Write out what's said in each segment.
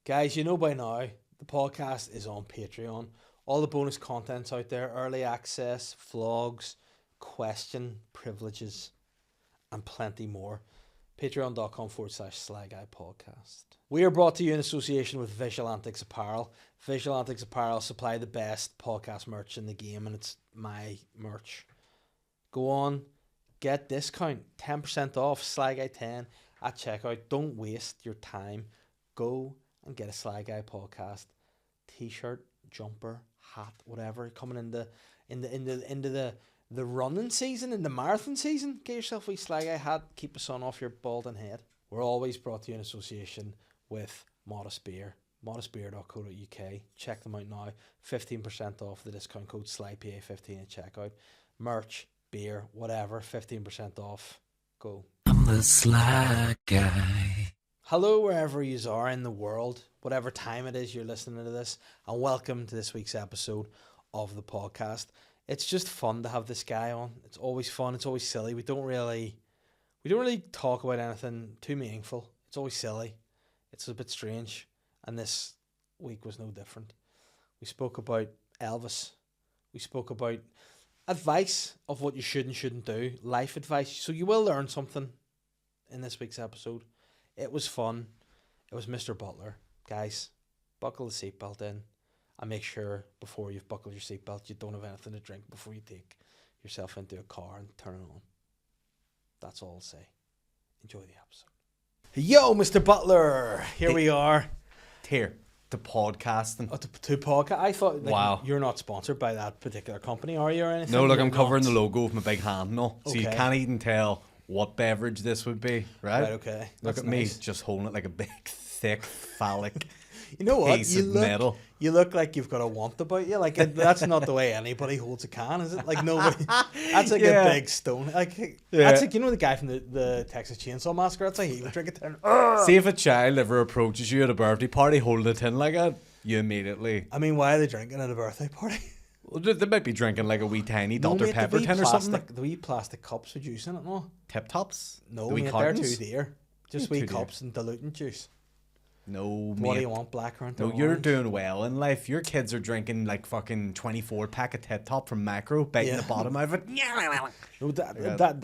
Guys, you know by now, the podcast is on Patreon. All the bonus content's out there, early access, vlogs, question, privileges, and plenty more. Patreon.com/SLY Guy Podcast. We are brought to you in association with Visual Antics Apparel. Visual Antics Apparel supply the best podcast merch in the game, and it's my merch. Go on, get discount, 10% off, SLY Guy 10 at checkout. Don't waste your time. Go and get a SLY Guy Podcast t-shirt, jumper, hat, whatever. Coming into the running season, in the marathon season, get yourself a wee SLY Guy hat. Keep the sun off your balding head. We're always brought to you in association with Modest Beer. modestbeer.co.uk. Check them out now. 15% off the discount code SLYPA15 at checkout. Merch, beer, whatever, 15% off. Go. I'm the SLY Guy. Hello, wherever you are in the world, whatever time it is you're listening to this, and welcome to this week's episode of the podcast. It's just fun to have this guy on. It's always fun. It's always silly. We don't really talk about anything too meaningful. It's always silly. It's a bit strange, and this week was no different. We spoke about Elvis. We spoke about advice of what you should and shouldn't do, life advice. So you will learn something in this week's episode. It was fun. It was Mr. Butler. Guys, buckle the seatbelt in and make sure before you've buckled your seatbelt you don't have anything to drink before you take yourself into a car and turn it on. That's all I'll say. Enjoy the episode. Yo, Mr. Butler. Here we are. Here, the podcasting. Oh, to podcast. I thought Wow. You're not sponsored by that particular company, are you, or anything? No, look, You're I'm covering not? the logo with my big hand now, so you Okay. can't even tell what beverage this would be, right? Right, okay. Look That's at me, nice. just holding it like a big, thick, phallic You know what? piece of metal. You look like you've got a want about you. Like that's not the way anybody holds a can, is it? Like nobody. That's like Yeah. a big stone. Like Yeah. that's like, you know, the guy from the Texas Chainsaw Massacre. That's like he would drink it down. See if a child ever approaches you at a birthday party holding a tin like that, you immediately... I mean, why are they drinking at a birthday party? Well, they might be drinking like a wee tiny No, Dr. mate, Pepper tin or something. The wee plastic cups with juice in it, no. Tip tops? No, the wee mate, they're cartons? too dear. Just They're wee too dear. cups and diluting juice. No, What mate. do you want, black or No, you're doing well in life. Your kids are drinking like fucking 24 pack of Tip Top from Macro, biting Yeah. the bottom out of it. No,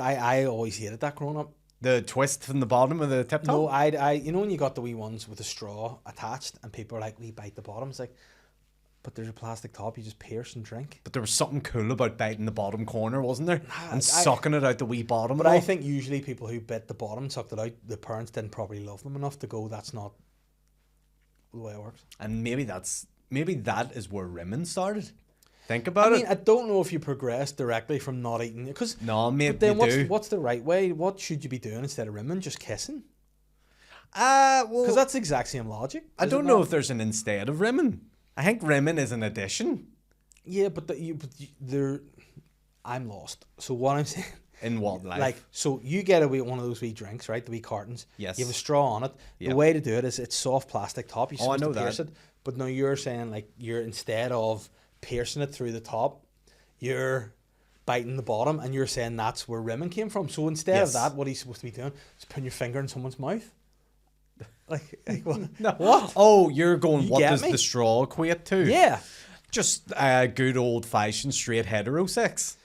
I always hated that growing up. The twist from the bottom of the Tip Top. No, I you know when you got the wee ones with the straw attached and people are like, we bite the bottom. It's like, but there's a plastic top, you just pierce and drink. But there was something cool about biting the bottom corner, wasn't there? And I- sucking it out the wee bottom. But and I all. think usually people who bit the bottom and sucked it out, the parents didn't probably love them enough to go, that's not the way it works. And maybe that is where rimming started. Think about I mean, it. I don't know if you progress directly from not eating it, because No, mate, but then you do. what's the right way? What should you be doing instead of rimming? Just kissing? Well, Because that's the exact same logic. I is don't it know not? if there's an instead of rimming. I think rimming is an addition. Yeah, but I'm lost. So what I'm saying, In what life? like, so you get one of those wee drinks, right? The wee cartons. Yes. You have a straw on it. Yep. The way to do it is it's soft plastic top. You're Oh, I supposed know to pierce that. it. But now you're saying like instead of piercing it through the top, you're biting the bottom, and you're saying that's where rimming came from. So instead Yes. of that, what he's supposed to be doing is putting your finger in someone's mouth. Like what? No. What? Oh, you're going, You what get does me? the straw equate to? Yeah. Just good old fashioned straight hetero sex.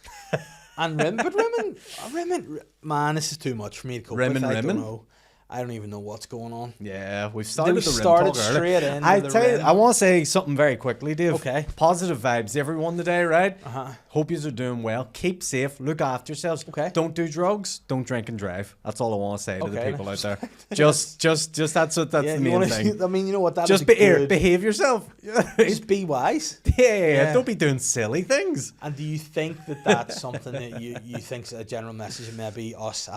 And rimming, man, this is too much for me to cope Rimming, with. I rimming? don't know. I don't even know what's going on. Yeah, we've started We the rim started talk early. straight in I with the tell you, rim. I want to say something very quickly, Dave. Okay. Positive vibes, everyone today, right? Uh-huh. Hope you are doing well. Keep safe. Look after yourselves. Okay. Don't do drugs. Don't drink and drive. That's all I want to say to the Okay. people out there. Just that's the Yeah, main thing. I mean, you know what? That Just is a good- behave yourself. Just be wise. Yeah, don't be doing silly things. And do you think that that's something that you think's a general message, and maybe us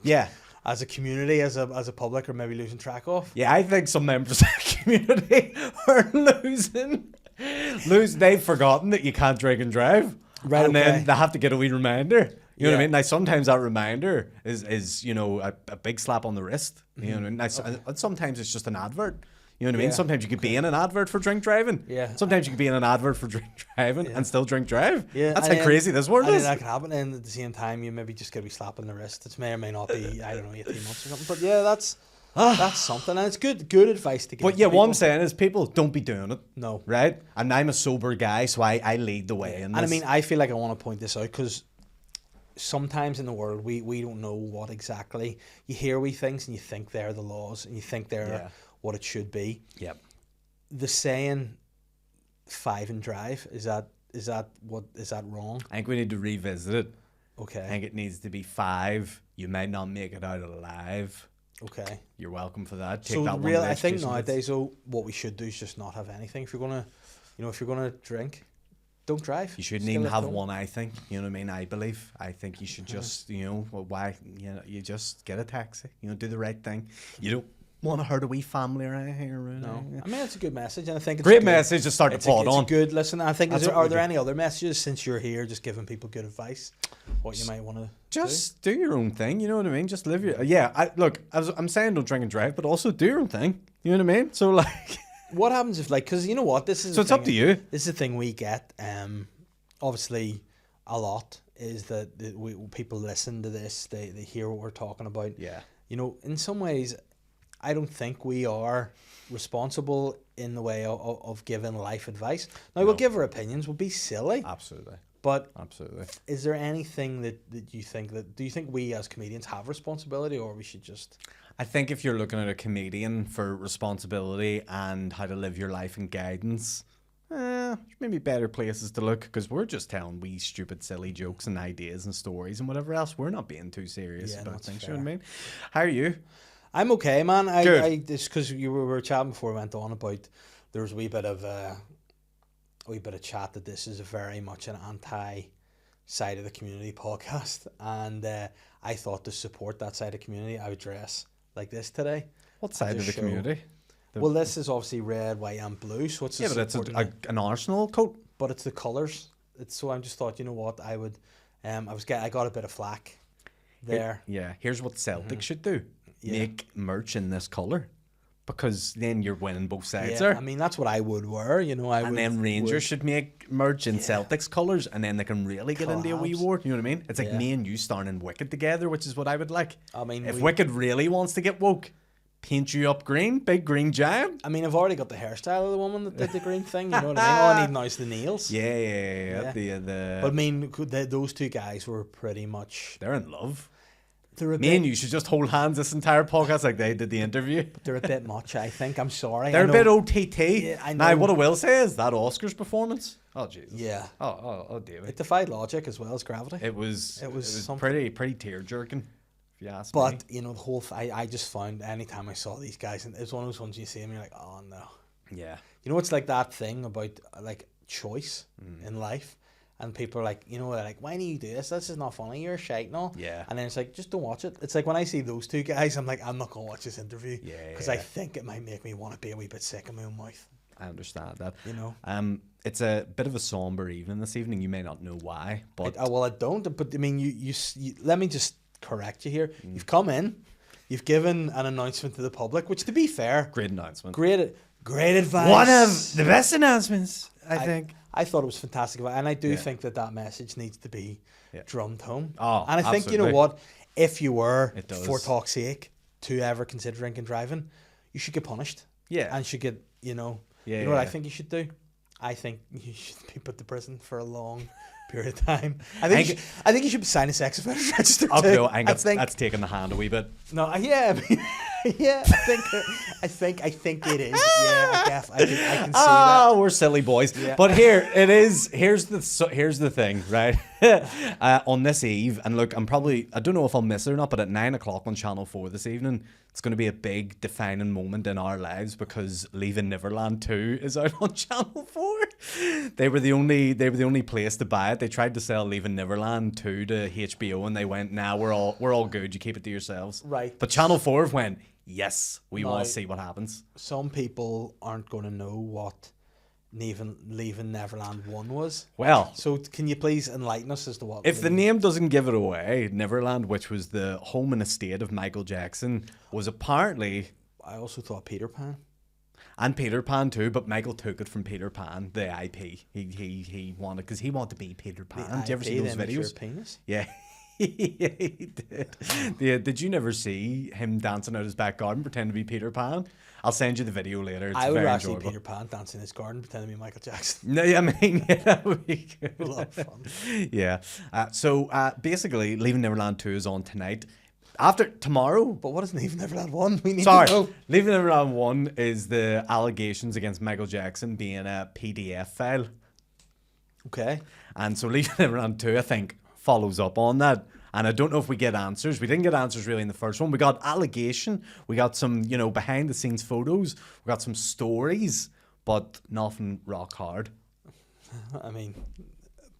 Yeah. as a community, as a public, are maybe losing track of? Yeah, I think some members of the community are losing. They've forgotten that you can't drink and drive. Right, And okay. then they have to get a wee reminder. You know what Yeah. I mean? Now, sometimes that reminder is a big slap on the wrist. You know what I mean? And sometimes it's just an advert. You know what I mean? Yeah. Sometimes you could be in an advert for drink driving. Yeah. Sometimes you could be in an advert for drink driving and still drink drive. Yeah, That's and how then- crazy this world And then is. that can happen, and at the same time, you maybe just get a wee slap on the wrist. It may or may not be, I don't know, 18 months or something. But yeah, that's That's something, and it's good advice to give. But yeah, people. what I'm saying is people don't be doing it. No. Right? And I'm a sober guy, so I lead the way in this. And I mean, I feel like I want to point this out because sometimes in the world we don't know what exactly. You hear wee things and you think they're the laws and you think they're what it should be. Yep. The saying 5 and drive, is that wrong? I think we need to revisit it. Okay. I think it needs to be 5. You might not make it out alive. Okay. You're welcome for that. Take So that really, one. I think nowadays, though, what we should do is just not have anything. If you're gonna drink, don't drive. You shouldn't even have one. I think. You know what I mean? I believe. I think you should just, why? You just get a taxi. Do the right thing. You don't want to hurt a wee family around here. No. I mean, it's a good message, and I think it's great good. message to start the pod on. It's a good listen. I think are there any other messages since you're here, just giving people good advice? What you might want to just do your own thing. You know what I mean? Just live your I'm saying don't drink and drive, but also do your own thing. You know what I mean? So like, what happens if because you know what this is? So it's up to you. This is the thing we get. Obviously, a lot is that people listen to this. They hear what we're talking about. Yeah. In some ways, I don't think we are responsible in the way of giving life advice. Now, we'll give our opinions. We'll be silly. Absolutely. But absolutely. Is there anything that you think do you think we as comedians have responsibility, or we should just? I think if you're looking at a comedian for responsibility and how to live your life and guidance, there's maybe better places to look, because we're just telling wee stupid silly jokes and ideas and stories and whatever else. We're not being too serious about things. You know what I mean? How are you? I'm okay, man. Good. I just because we were chatting before we went on about there was a wee bit of chat that this is very much an anti side of the community podcast, and I thought to support that side of the community I would dress like this today. What side of the community? Well, this is obviously red, white, and blue, so it's but it's an Arsenal coat. But it's the colours. So I just thought, you know what, I would. I got a bit of flack there. Here's what Celtic should do. Make merch in this colour, because then you're winning both sides there. I mean, that's what I would wear, and then Rangers should make merch in Celtic's colours, and then they can really get into a wee war. You know what I mean? It's like me and you starring in Wicked together, which is what I would like. I mean, if Wicked really wants to get woke, paint you up green, big green giant. I mean, I've already got the hairstyle of the woman that did the green thing. You know what I mean? All I need now is the nails. Yeah. But I mean, those two guys were pretty much. They're in love. Me and you should just hold hands this entire podcast like they did the interview. But they're a bit much, I think. I'm sorry. They're a bit OTT. Yeah, I know. Now, what I will say is that Oscars performance. Oh Jesus. Yeah. Oh, David. It defied logic as well as gravity. It was pretty tear jerking, if you ask me. But the whole. I just found anytime I saw these guys, and it's one of those ones you see them, you're like, oh no. Yeah. It's like that thing about like choice in life. And people are like, they're like, why do you do this? This is not funny. You're shite and all. Yeah. And then it's like, just don't watch it. It's like when I see those two guys, I'm like, I'm not going to watch this interview. Yeah. Because I think it might make me want to be a wee bit sick in my own mouth. I understand that. It's a bit of a somber evening this evening. You may not know why, but I don't. But I mean, you let me just correct you here. You've come in, you've given an announcement to the public, which, to be fair, great announcement, great advice. One of the best announcements, I think. I thought it was fantastic, and I do think that message needs to be drummed home. Oh, and I think absolutely. you know what, if you were, for talk's sake, to ever consider drinking and driving, you should get punished. Yeah, and should get you know what I think you should do. I think you should be put to prison for a long period of time. I think you should sign a sex offender register. Okay, I think that's taking the hand a wee bit. No, I think it is. Yeah, I can see that. Oh, we're silly boys. Yeah. But here's the thing, right? On this eve, and look, I don't know if I'll miss it or not, but at 9:00 on Channel 4 this evening, it's going to be a big defining moment in our lives, because Leaving Neverland 2 is out on Channel 4. They were the only place to buy it. They tried to sell Leaving Neverland 2 to HBO, and they went, nah, we're all good. You keep it to yourselves. Right. But Channel 4 went, yes, we want to see what happens. Some people aren't going to know what Leaving Neverland 1 was. Well, so can you please enlighten us as to what? If the name doesn't give it away, Neverland, which was the home and estate of Michael Jackson, was apparently. I also thought Peter Pan. And Peter Pan too, but Michael took it from Peter Pan, the IP. He wanted, because he wanted to be Peter Pan. Do you ever see those videos? Penis? Yeah. Yeah, he did. Yeah, did you never see him dancing out his back garden, pretending to be Peter Pan? I'll send you the video later. It's I would very rather see enjoyable. Peter Pan dancing in his garden, pretending to be Michael Jackson. No, yeah, I mean, yeah, that would be good. A lot of fun. Yeah. So basically, Leaving Neverland 2 is on tonight. After tomorrow. But what is Leaving Neverland 1? We need Sorry, to know. Leaving Neverland 1 is the allegations against Michael Jackson being a PDF file. Okay. And so Leaving Neverland 2, I think, follows up on that. And I don't know if we get answers. We didn't get answers really in the first one. We got allegation. We got some, behind the scenes photos. We got some stories, but nothing rock hard. I mean,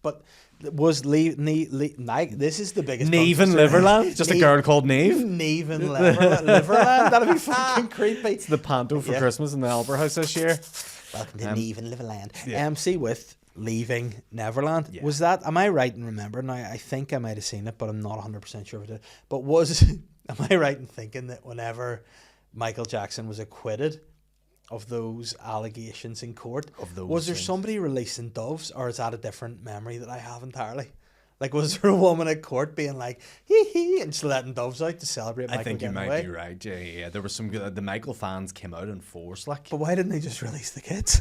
but was this is the biggest. Neven Liverland? Just a girl called Neve? Neven Liverland? That'd be fucking creepy. It's the panto for Christmas in the Albert House this year. Welcome to Neven Liverland. Yeah. MC with Leaving Neverland. Yeah. Was that, am I right in remembering? I think I might have seen it, but I'm not 100% sure if I did. But am I right in thinking that whenever Michael Jackson was acquitted of those allegations in court, was there somebody releasing doves, or is that a different memory that I have entirely? Like, was there a woman at court being like, hee hee, and just letting doves out to celebrate Michael? I think you getting might away? be right. Yeah. There were some good. The Michael fans came out in force, like. But why didn't they just release the kids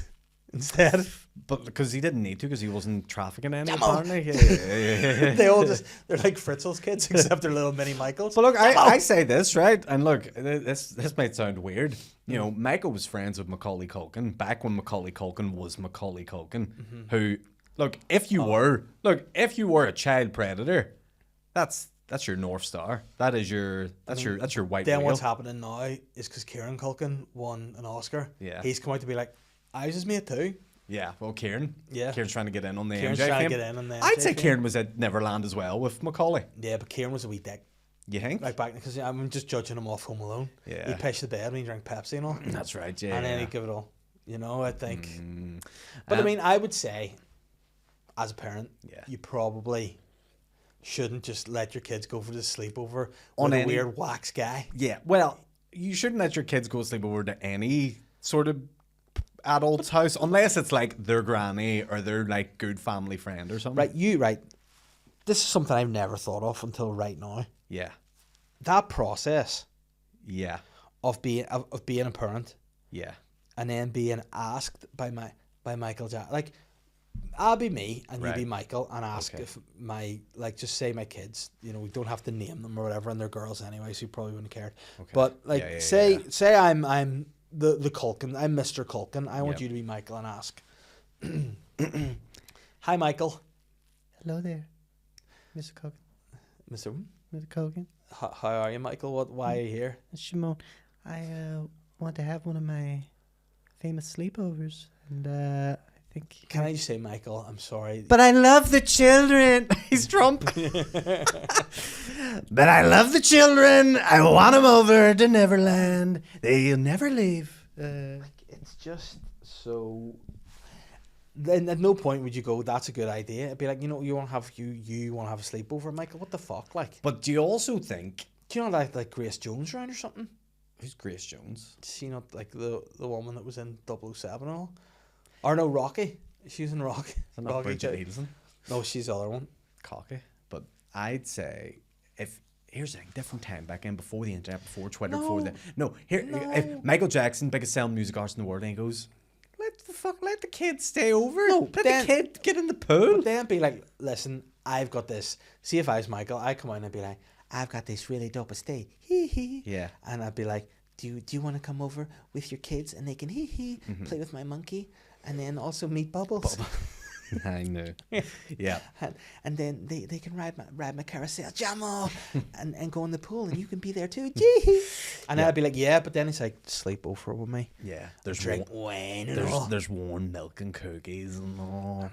instead? But because he didn't need to, because he wasn't trafficking any, Come on. apparently. Yeah. They're like Fritzl's kids, except they're little mini Michaels. But look, I say this, right? And look, this might sound weird. Michael was friends with Macaulay Culkin back when Macaulay Culkin was Macaulay Culkin, who, look, if you were a child predator, that's your North Star. That's your white Then whale. what's happening now is because Kieran Culkin won an Oscar. Yeah. He's come out to be like, I was his mate too. Yeah, well, Kieran. Yeah. Kieran's trying to get in on the Kieran's MJ trying to fame. get in on the I'd MJ say fame. Kieran was at Neverland as well with Macaulay. Yeah, but Kieran was a wee dick. You think? Like back, because I'm just judging him off Home Alone. Yeah. He'd pitch the bed when he drank Pepsi and all. That's right, yeah. And then he'd give it all. I think. But I mean, I would say, as a parent, you probably shouldn't just let your kids go for the sleepover on a weird wax guy. Yeah, well, you shouldn't let your kids go sleep over to any sort of adult's house unless it's like their granny or their like good family friend or something. Right. This is something I've never thought of until right now. Yeah. That process. Yeah. Of being a parent. Yeah. And then being asked by Michael Jackson, like, I'll be me and you be Michael, and ask if just say my kids, we don't have to name them or whatever, and they're girls anyway, so you probably wouldn't care. Okay. But say I'm the Culkin, I'm Mr. Culkin. I want you to be Michael and ask, hi Michael. Hello there, Mr. Culkin. Mr. Culkin. How are you, Michael? Why are you here? Shimon, I want to have one of my famous sleepovers, and I think. Can I just say, Michael, I'm sorry, but I love the children. He's Trump. But I love the children. I want them over to Neverland. They'll never leave. It's just so. Then at no point would you go, that's a good idea. It'd be like, you want to have you want to have a sleepover, Michael. What the fuck, like? But do you also think? Do you know like Grace Jones around or something? Who's Grace Jones? Is she not like the woman that was in 007 and all? Or no, Rocky. She was in Rocky. Is that not Bridget Nielsen? No, she's the other one. Cocky. But I'd say here's a different time back in before the internet, before Twitter, if Michael Jackson, biggest selling music artist in the world, and he goes, let the kid stay over. No, let the kid get in the pool. But then be like, listen, I've got this. See, if I was Michael, I'd come out and I'd be like, I've got this really dope estate. Hee hee. Yeah. And I'd be like, do you want to come over with your kids and they can hee hee, play with my monkey, and then also meet Bubbles. I know. Yeah. And then they can ride my carousel, Jamo, and go in the pool, and you can be there too. Gee. And I'd be like, yeah, but then it's like, sleep over with me. Yeah. There's wine. There's warm milk and cookies and all.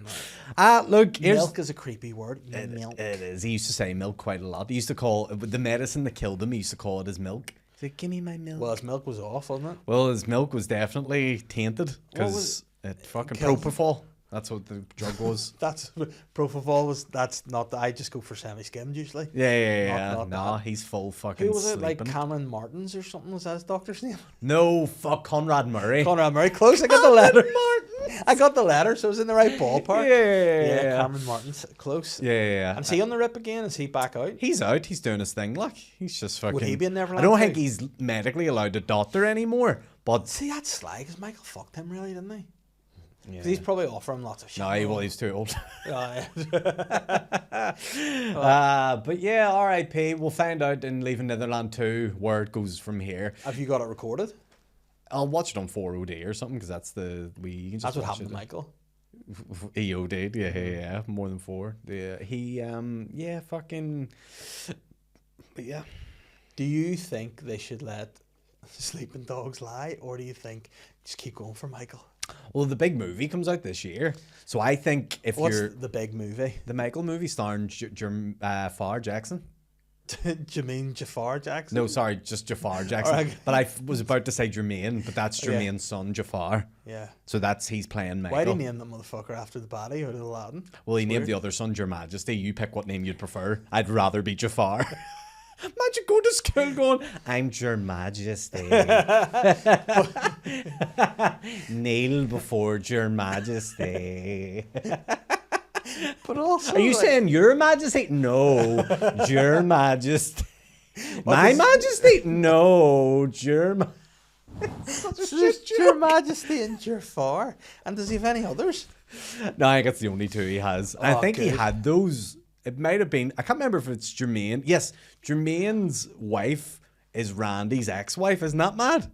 Look, milk is a creepy word. Milk. It is. He used to say milk quite a lot. He used to call the medicine that killed him. He used to call it his milk. He's like, give me my milk. Well, his milk was off, wasn't it? Well, his milk was definitely tainted because it fucking propofol. That's what the drug was. That's propofol was. That's not. I just go for semi-skimmed usually. Yeah. Nah, he's full fucking. Who was it? Sleeping. Like Cameron Martins or something? Was that his doctor's name? No, fuck Conrad Murray. Conrad Murray. Close. I got the letter. Martin. I got the letter, so it was in the right ballpark. Yeah. Cameron Martin's close. Yeah. And is he on the rip again? Is he back out? He's out. He's doing his thing. Like, he's just fucking... Would he be in Neverland I don't too? think he's medically allowed to doctor anymore, but... See, that's sly, because Michael fucked him, really, didn't he? Yeah. Because he's probably offering lots of shit. No, he's too old. Yeah. But yeah, R.I.P. We'll find out in Leaving Netherland 2 where it goes from here. Have you got it recorded? I'll watch it on 4OD or something, because that's the... You can just That's what watch happened it. to Michael. EOD, yeah, more than 4. Yeah, fucking... But yeah. Do you think they should let sleeping dogs lie, or do you think just keep going for Michael? Well, the big movie comes out this year, so I think if What's you're... the big movie? The Michael movie starring Jafar Jackson. Do you mean Jafar Jackson? No, sorry, just Jafar Jackson. Alright. But I was about to say Jermaine, but that's Jermaine's son, Jafar. Yeah. So he's playing Michael. Why did he name that motherfucker after the body out of Aladdin? Well, he It's named weird. the other son Your Majesty. You pick what name you'd prefer. I'd rather be Jafar. Imagine going to school going, I'm Your Majesty. Kneel before Your Majesty. But also, Are you like, saying Your Majesty? No, Your Majesty. My Majesty? No, Your Majesty. it's just Your Majesty and Jafar? And does he have any others? No, I think it's the only 2 he has. I Oh, think he good. had those. It might have been. I can't remember if it's Jermaine. Yes, Jermaine's wife is Randy's ex-wife. Isn't that mad?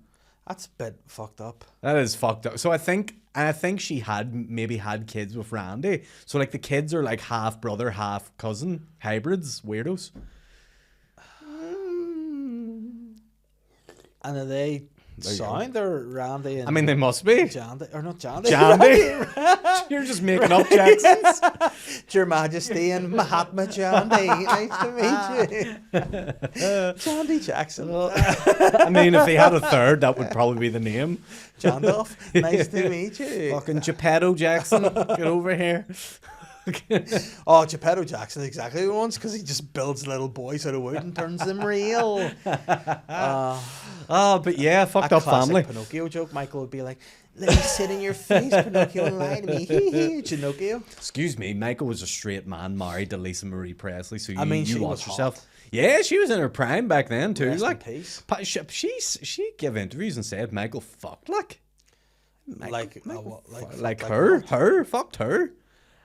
That's a bit fucked up. That is fucked up. So I think she maybe had kids with Randy. So like the kids are like half brother, half cousin, hybrids, weirdos. And are they There you go. sound or Randy and I mean, they must be. Jandy? Or not Jandy? Jandy? You're just making up Jacksons. Your Majesty and Mahatma Jandy. Nice to meet you. Jandy Jackson. I mean, if they had a third, that would probably be the name. Jandoff. Nice to meet you. Fucking Geppetto Jackson, get over here. Oh, Geppetto Jackson is exactly who he wants, because he just builds little boys out of wood and turns them real. But yeah, fucked A up classic family. Pinocchio joke. Michael would be like, "Let me sit in your face, Pinocchio, and lie to me." Hee hee, Pinocchio. Excuse me, Michael was a straight man married to Lisa Marie Presley, so you, she you was watch yourself. hot. Yeah, she was in her prime back then too. Rest in Like, peace. she gave interviews and said Michael fucked like her fucked her,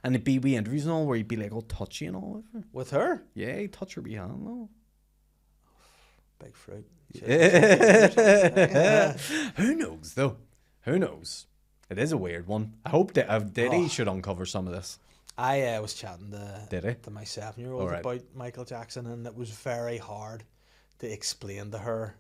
and it'd be wee interviews and all where he'd be like all touchy and all of her. With her. Yeah, he'd touch her behind though. Big fruit. Who knows though? Who knows? It is a weird one. I hope that Diddy should uncover some of this. I was chatting Did he? to my 7-year-old Alright. about Michael Jackson, and it was very hard to explain to her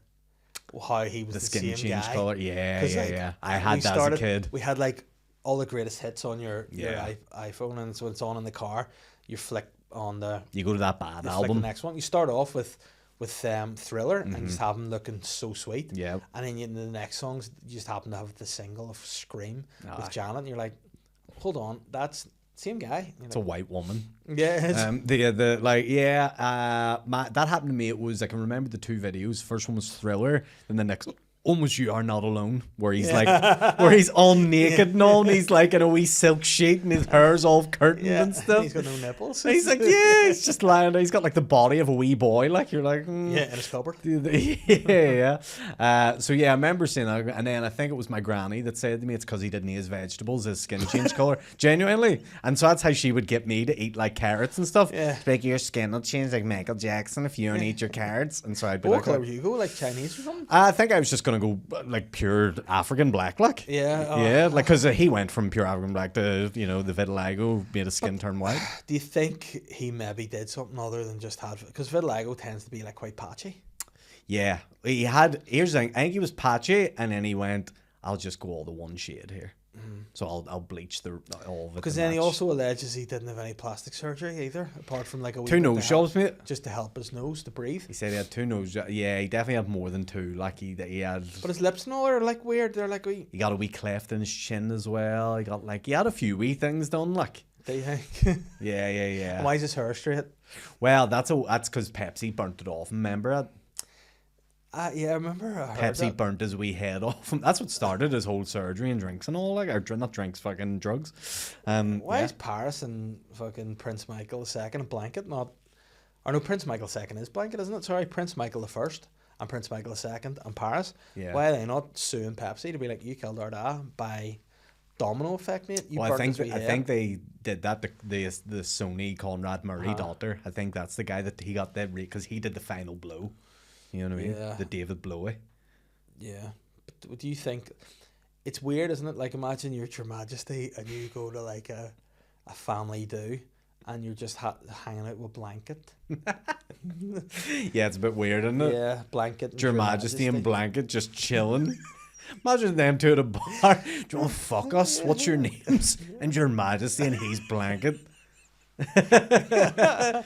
how he was The the skin same change guy. color. Yeah, 'Cause, yeah, like, yeah. I had we that started, as a kid. We had like all the greatest hits on your Yeah. iPhone, and so it's on in the car. You flick on the You go to that bad flick the album. next one. You start off with Thriller and just have him looking so sweet. Mm-hmm. Yeah. And then in the next songs, you just happen to have the single of Scream Aye. with Janet, and you're like, hold on, that's same guy. You're It's a white woman. yeah. That happened to me. It was I can remember the 2 videos. First one was Thriller, then the next one was You Are Not Alone, where he's where he's all naked and all, and he's like in a wee silk sheet, and his hair's all curtained and stuff. He's got no nipples. And he's like, yeah, he's just lying there. He's got like the body of a wee boy. Like you're like, yeah, in his cupboard. yeah. So yeah, I remember seeing that, and then I think it was my granny that said to me it's because he didn't eat his vegetables, his skin changed color, genuinely. And so that's how she would get me to eat like carrots and stuff. Yeah. She'd be like, your skin will change like Michael Jackson if you don't eat your carrots. And so I'd be What like, colour would you go? Like Chinese or something? I think I was just gonna go like pure African black, like Yeah. yeah, like because he went from pure African black to the vitiligo made his skin turn white. Do you think he maybe did something other than just had... Because vitiligo tends to be like quite patchy. Yeah, he had. Here's the thing. I think he was patchy, and then he went, "I'll just go all the one shade here." So I'll bleach all of it. Because to then he match. also alleges he didn't have any plastic surgery either, apart from like a wee 2 bit nose to jobs, help- mate. just to help his nose to breathe. He said he had 2 nose. Yeah, he definitely had more than 2. Like he had. But his lips and all are like weird. They're like wee. He got a wee cleft in his chin as well. He had a few wee things done. Like Do you think? yeah. Why is his hair straight? Well, that's because Pepsi burnt it off. Remember it? Yeah, I remember I heard Pepsi that. burnt his wee head off him. That's what started his whole surgery and drinks and all, like, or not drinks, fucking drugs. Why Yeah. is Paris and fucking Prince Michael II a blanket, not... Or no, Prince Michael II is blanket, isn't it? Sorry, Prince Michael I and Prince Michael II and Paris. Yeah. Why are they not suing Pepsi to be like, you killed our dad by domino effect, mate? You Well, burnt his wee I head. think they did that. The Sony Conrad Murray daughter. I think that's the guy that he got the because he did the final blow. You know what I mean? Yeah. The David Blowy. Yeah. But do you think... It's weird, isn't it? Like, imagine you're at Your Majesty and you go to, like, a family do and you're just hanging out with blanket. Yeah, it's a bit weird, isn't it? Yeah, blanket. And Your Majesty and blanket just chilling. Imagine them two at a bar. Do you want to fuck us? What's your names? And Your Majesty and he's blanket.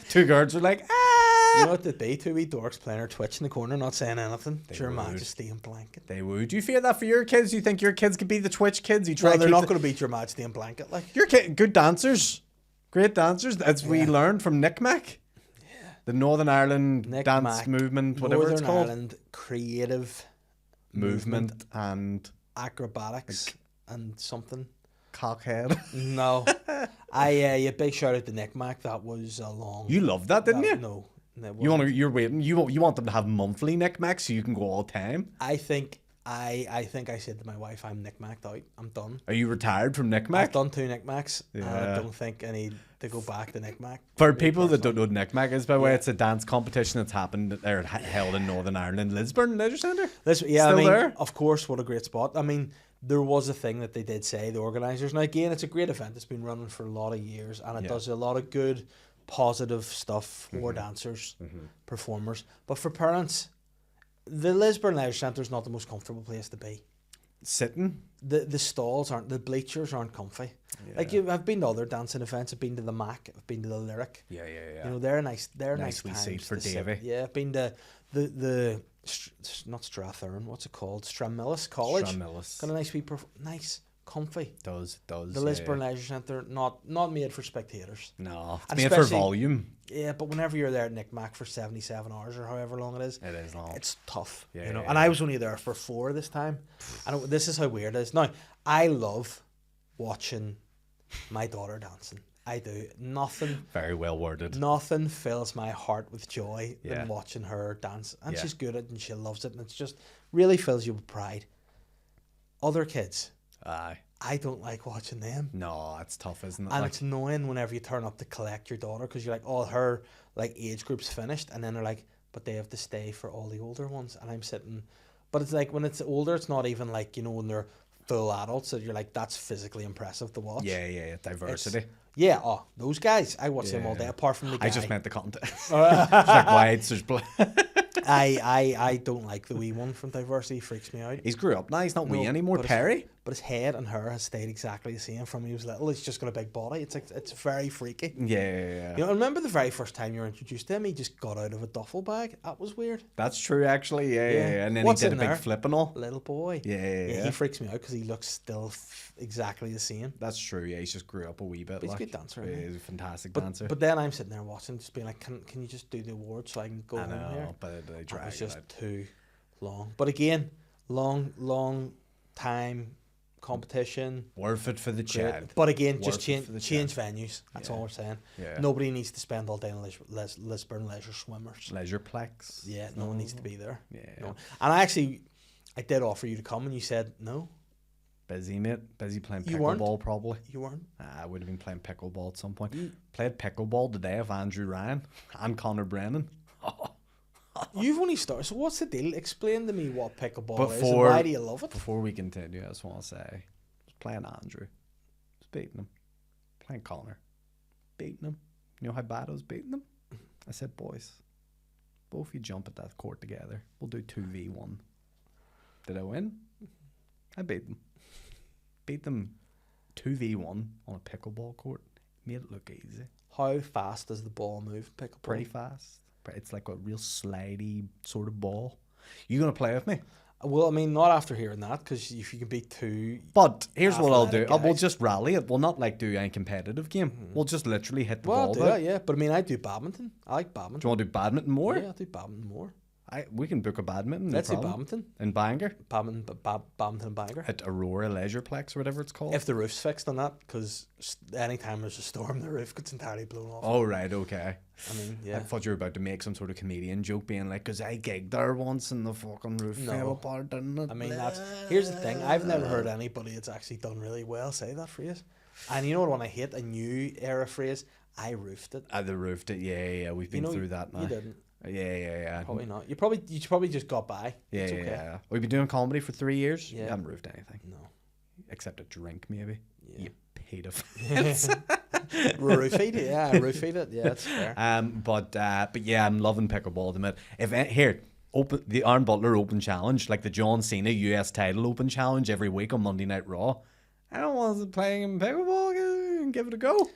Two girls are like, ah. You know what they'd be? Two wee dorks playing our Twitch in the corner, not saying anything. They Your would. Majesty and blanket. They would. Do you fear that for your kids? Do you think your kids could be the Twitch kids? You try Well, to they're keep not the- going to beat Your Majesty and blanket, like. Your kid, good dancers, great dancers. As we Yeah. learned from Nick Mac, the Northern Ireland Nick dance Mac, movement, whatever Northern it's called, Ireland creative movement and acrobatics and something. cockhead. No, yeah, big shout out to Nick Mac. That was a long. You loved that, didn't you? No, it You wasn't. you're waiting. You want them to have monthly Nick Mac so you can go all the time. I think I said to my wife, I'm Nick Mac'd out. I'm done. Are you retired from Nick I've Mac? done 2 Nick Macs. And I Yeah. don't think I need to go back to Nick Mac. For people that don't know what Nick Mac is, by the way, Yeah. it's a dance competition that's happened or held in Northern Ireland, Lisburn Leisure Centre. Yeah, Still I mean, there? of course, what a great spot. I mean, there was a thing that they did say, the organisers. Now, again, it's a great event. It's been running for a lot of years, and it Yeah. does a lot of good, positive stuff for dancers, performers. But for parents, the Lisburn Leisure Centre is not the most comfortable place to be. Sitting. The stalls aren't, the bleachers aren't comfy. Like, I've been to other dancing events. I've been to the Mac. I've been to the Lyric. Yeah. You know, they're nice Nice wee times seat for to sit. Davy. Yeah, I've been to the not Strathern, what's it called? Stranmillis College. Stranmillis. Got a nice wee nice, comfy. Does. The Lisburn Leisure Centre, not made for spectators. No, it's And made for especially- volume. Yeah, but whenever you're there at Nick Mac for 77 hours or however long it is, It is long. it's tough. Yeah, you know. yeah, And yeah. I was only there for 4 this time. And this is how weird it is. Now, I love watching my daughter dancing. I do. Very well worded. Nothing fills my heart with joy Yeah. than watching her dance. And Yeah. she's good at it and she loves it. And it's just really fills you with pride. Other kids, Aye. I don't like watching them. No, it's tough, isn't it? And Like, it's annoying whenever you turn up to collect your daughter because you're like, oh, her like age group's finished. And then they're like, but they have to stay for all the older ones. And I'm sitting, but it's like when it's older, it's not even like, you know, when they're full adults that you're like, that's physically impressive to watch. yeah, diversity. Yeah, oh, those guys, I watch them all day Yeah. apart from the guy. I just meant the content. There's like whites, there's black. I don't like the wee one from Diversity. Freaks me out. He's grew up now. He's not wee No, anymore. but Perry. But his head and hair has stayed exactly the same from when he was little. He's just got a big body. It's like it's very freaky. Yeah. You know, I remember the very first time you were introduced to him, he just got out of a duffel bag. That was weird. That's true, actually. Yeah. And then What's he did a in big there? flip and all. Little boy. Yeah. He freaks me out because he looks still exactly the same. That's true. Yeah, he's just grew up a wee bit. But he's a like. good dancer, Yeah, isn't he? he's a fantastic But, dancer. but then I'm sitting there watching, just being like, can you just do the award so I can go I home here? know, but they It drag was it just out. too long. But again, long time competition. Worth it for the Great. child. But again, Worth just it change for the venues. That's Yeah. all we're saying. Yeah. Nobody needs to spend all day in Lisburn Leisure Swimmers. LeisurePlex. Yeah, no one needs to be there. Yeah. No. And I did offer you to come, and you said no. Busy, mate. Busy playing You weren't? pickleball, probably. You weren't. I would have been playing pickleball at some point. Played pickleball today with Andrew Ryan and Connor Brennan. You've only started. So what's the deal? Explain to me what pickleball is and Before- why do you love it? Before we continue, I just want to say, I was playing Andrew. I was beating him. Playing Connor. Beating him. You know how bad I was beating him? I said, boys, both of you jump at that court together. We'll do 2v1. Did I win? I beat them. Beat them 2v1 on a pickleball court. Made it look easy. How fast does the ball move? Pickleball. Pretty fast. It's like a real slidey sort of ball. You going to play with me? Well, I mean, not after hearing that, because if you can beat 2, But here's what I'll do. Athletic We'll guys. just rally it. We'll not like do a competitive game. We'll just literally hit the well, I'll ball. do About. that, yeah. But I mean, I do badminton. I like badminton. Do you want to do badminton more? Yeah, I do badminton more. We can book a badminton. No Let's do problem. badminton. In Bangor Badminton and Bangor. at Aurora Leisureplex or whatever it's called. If the roof's fixed on that, because anytime there's a storm, the roof gets entirely blown off. Oh right, okay. I mean, I yeah. thought you were about to make some sort of comedian joke, being like, "Cause I gigged there once and the fucking roof No. fell apart, didn't it?" I mean, here's the thing. I've never heard anybody that's actually done really well say that phrase. And you know what? When I hate a new era phrase, I roofed it. The roofed it. Yeah. We've been through that now. You didn't. Yeah. Probably not. You probably just got by. Yeah, It's okay. yeah. We've been doing comedy for 3 years. Yeah. You haven't roofed anything No. except a drink, maybe. Yeah. You pedophile. Roofied it. Yeah, roofied it. Yeah, that's fair. But yeah, I'm loving pickleball at the minute. Here, open the Aaron Butler Open Challenge, like the John Cena US title Open Challenge every week on Monday Night Raw. I don't want to play in pickleball. Give it a go.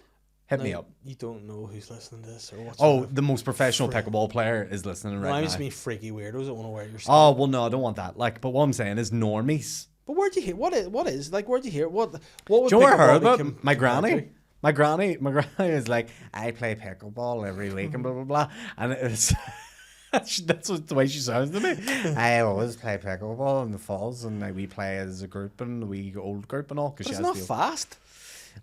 Hit me Now, up. You don't know who's listening to this or what's. Oh, the most professional pickleball player is listening no, right I'm now. just mean freaky weirdos that want to wear your stuff. Oh well, no, I don't want that. Like, but what I'm saying is normies. But where'd you hear? What is like? Where'd you hear? What would Do you know what I heard pickleball be about my compared granny? to? My granny is like, I play pickleball every week and blah blah blah, and it's that's what the way she sounds to me. I always play pickleball in the falls, and we play as a group and we old group and all. But it's not fast.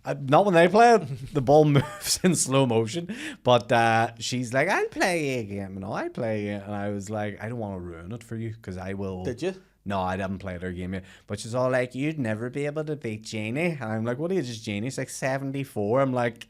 Not when they play it. The ball moves in slow motion. But she's like, I'll play a game, I play it. And I was like, I don't want to ruin it for you because I will. Did you? No, I haven't played her game yet. But she's all like, you'd never be able to beat Janie. And I'm like, what age is Janie? She's like 74. I'm like,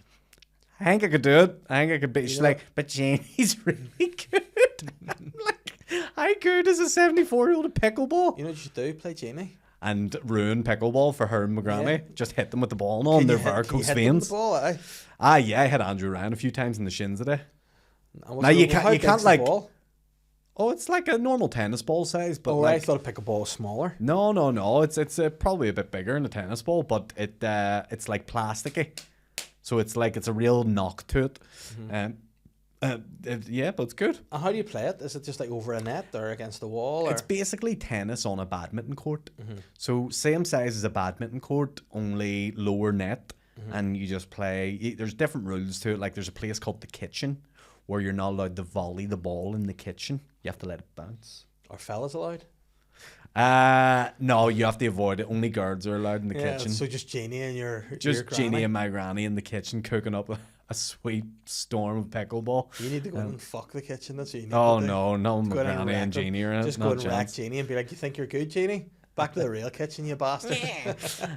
I think I could do it. I think I could beat. She's like, but Janie's really good. I'm like, how good is a 74-year-old at pickleball? You know what you should do? Play Janie. And ruin pickleball for her and my granny. Yeah. Just hit them with the ball and all, and their Can varicose you hit them with veins. the ball, aye? Ah, yeah, I hit Andrew Ryan a few times in the shins today. And Now, you how can't big's the like- ball? Oh, it's like a normal tennis ball size, but Oh, I like thought a pickleball was smaller. no. It's probably a bit bigger than a tennis ball, but it's like plasticky, so it's a real knock to it. Yeah, but it's good. And how do you play it? Is it just like over a net or against the wall? Or? It's basically tennis on a badminton court. So same size as a badminton court, only lower net, and you just play. There's different rules to it. Like there's a place called the kitchen, where you're not allowed to volley the ball in the kitchen. You have to let it bounce. Are fellas allowed? No, you have to avoid it. Only girls are allowed in the kitchen. So just Janie and your Just granny? Jeannie and my granny in the kitchen cooking up a sweet storm of pickleball. You need to go in and fuck the kitchen. That's what you need Oh to do. no, my Go in and granny wreck and them. Jeannie are in it. Just go and wreck Janie and be like, you think you're good, Janie? Back to the real kitchen, you bastard.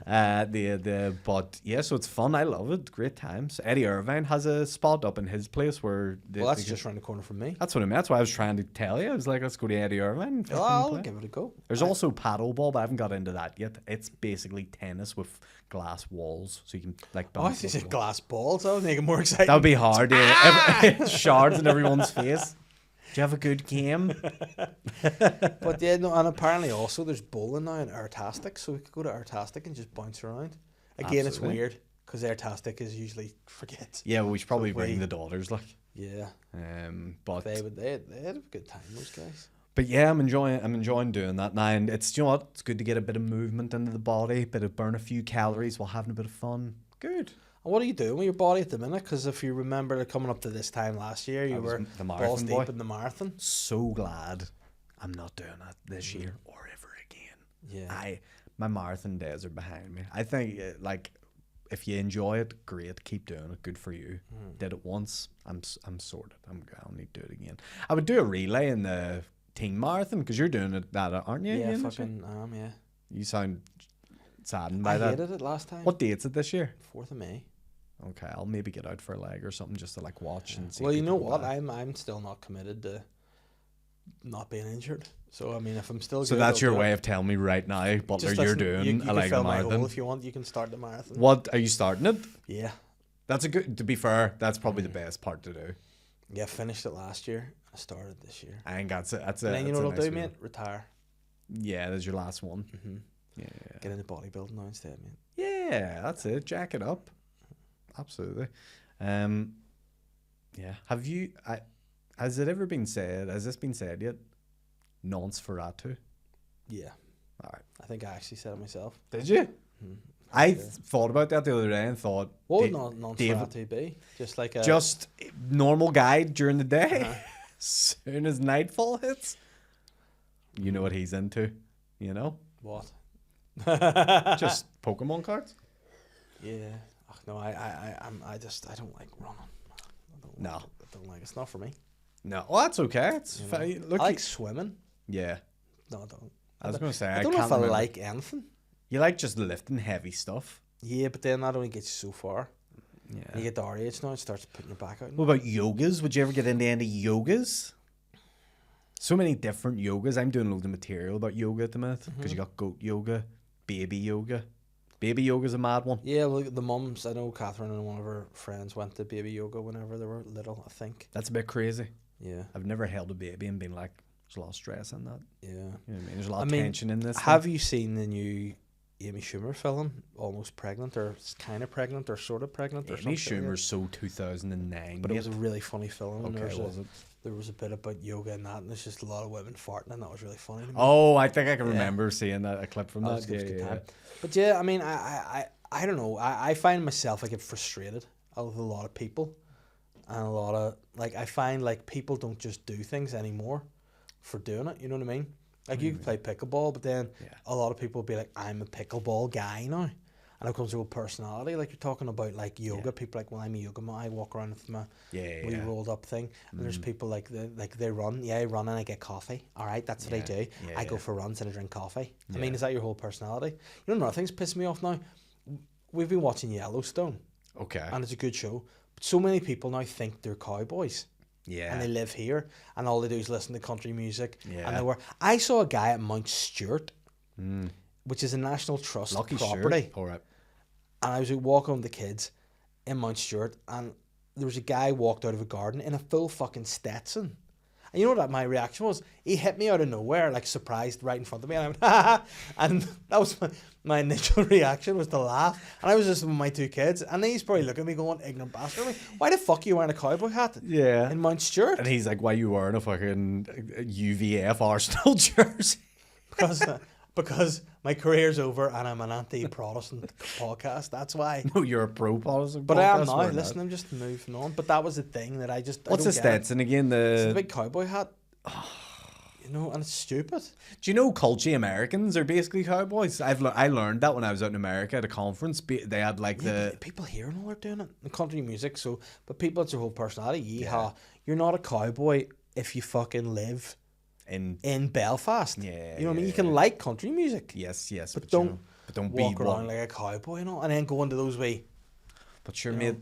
But yeah, so it's fun. I love it. Great times. Eddie Irvine has a spot up in his place where. Well, that's just around the corner from me. That's what I mean. That's why I was trying to tell you. I was like, let's go to Eddie Irvine. and Oh, fucking I'll play. give it a go. There's also paddleball, but I haven't got into that yet. It's basically tennis with glass walls, so you can like Oh, I bounce. see off the said wall. glass balls. That would make it more exciting. That would be hard. Yeah. Shards in everyone's face. Do you have a good game? But yeah, no, and apparently also there's bowling now in Artastic, so we could go to Artastic and just bounce around. Again, it's Absolutely. weird because Artastic is usually forgets. Yeah, we should probably bring we- the daughters, like. Yeah, But they had a good time, those guys. But yeah, I'm enjoying doing that now, and it's, you know what, it's good to get a bit of movement into the body, bit of burn a few calories while having a bit of fun. Good. And what are you doing with your body at the minute? Because if you remember coming up to this time last year, you was were the balls marathon deep boy. in the marathon. So glad I'm not doing that this year or ever again. Yeah. My marathon days are behind me. I think like if you enjoy it, great, keep doing it. Good for you. Did it once, I'm sorted. I don't need to do it again. I would do a relay in the team marathon because you're doing it, that aren't you? Yeah, again this year? fucking yeah. You sound saddened by I that. hated it last time. What date's it this year? 4th of May. Okay, I'll maybe get out for a leg or something just to like watch and see. Well, you know people go what? by. I'm still not committed to not being injured. So I mean, if I'm still So good, that's I'll your do way it. of telling me right now, Butler, Just you're listen, doing you a can leg fill of my hole marathon. if you want. You can start the marathon. What are you starting it? Yeah, That's a good. To be fair, that's probably the best part to do. yeah. Finished it last year. I started this year. I think that's it. That's And it. then you know what I'll do, mate? Retire. Yeah, that's your last one. Mm-hmm. Yeah, Get into bodybuilding now instead, mate. yeah, that's it. Jack it up. Absolutely. Yeah. Have you? Has it ever been said? Has this been said yet? Nosferatu. Yeah, All right. I think I actually said it myself. Did you? Mhm. I thought about that the other day and thought, What would Da- non-Nosferatu be? Just like a just normal guy during the day. Uh-huh. Soon as nightfall hits. You know what he's into, you know? What? Just Pokemon cards? Yeah. Ugh, no, I don't like running. No. I don't like. It's not for me. No. Oh, that's okay. It's You know? fine. Look, I like swimming. yeah. No, I don't. I was going to say, I I don't know can't if I remember. like anything. You like just lifting heavy stuff. Yeah, but then that only gets you so far. Yeah. You get to our age now, it starts putting your back out. What about yogas? Would you ever get into any yogas? So many different yogas. I'm doing loads of material about yoga at the minute because you got goat yoga, baby yoga. Baby yoga's a mad one. Yeah, look, the mums, I know Catherine and one of her friends went to baby yoga whenever they were little, I think. That's a bit crazy. Yeah. I've never held a baby and been like, there's a lot of stress in that. Yeah. You know what I mean? There's a lot of tension in this. Have you seen the new Amy Schumer film, Almost Pregnant, or kind of pregnant, or sort of pregnant, or Amy something? Schumer's so 2009. But it was a really funny film. And Okay, was it? there was a bit about yoga and that, and there's just a lot of women farting, and that was really funny to me. Oh, I think I can Yeah. remember seeing that a clip from That that. was a Yeah, good yeah, time. But yeah, I mean, I don't know. I find myself, I get frustrated with a lot of people, and a lot of, like, I find, like, people don't just do things anymore for doing it, you know what I mean? Like, you can play pickleball, but then Yeah. a lot of people will be like, I'm a pickleball guy now. And it comes to a personality, like you're talking about, like, yoga. Yeah. People are like, well, I'm a yoga man. I walk around with my yeah. wee Yeah. rolled up thing. And there's people like they run. Yeah, I run and I get coffee. All right, that's what I Yeah, do. yeah, I go yeah. for runs and I drink coffee. I Yeah. mean, is that your whole personality? You know, another thing's pissing me off now. We've been watching Yellowstone, Okay. and it's a good show. But so many people now think they're cowboys. Yeah. And they live here, and all they do is listen to country music. Yeah. And they were. I saw a guy at Mount Stewart, Mm. which is a National Trust Lucky property. shirt. All right. And I was walking with the kids in Mount Stewart, and there was a guy walked out of a garden in a full fucking Stetson. And you know what my reaction was? He hit me out of nowhere, like surprised, right in front of me, and I went, ha ha. And that was my initial reaction, was to laugh. And I was just with my two kids, and he's probably looking at me going, ignorant bastard. Like, why the fuck are you wearing a cowboy hat Yeah. in Mount Stewart? And he's like, why you wearing a fucking UVF Arsenal jersey? Because my career's over and I'm an anti-Protestant podcast. That's why. No, you're a pro-Protestant. But I am podcast, now. we're Listen, not. I'm just moving on. But that was the thing that I just. What's I the don't get it. Stetson again? It's the The big cowboy hat. You know, and it's stupid. Do you know culture Americans are basically cowboys? I learned that when I was out in America at a conference. They had like Yeah, the but people here and all are doing it in country music. So, but people, it's their whole personality. Yeehaw! You're not a cowboy if you fucking live in Belfast. Yeah, you know what I mean. yeah, You can like country music, yes, but you don't know, but don't walk be around like a cowboy and all, and then go into those way. But sure, you know. mate,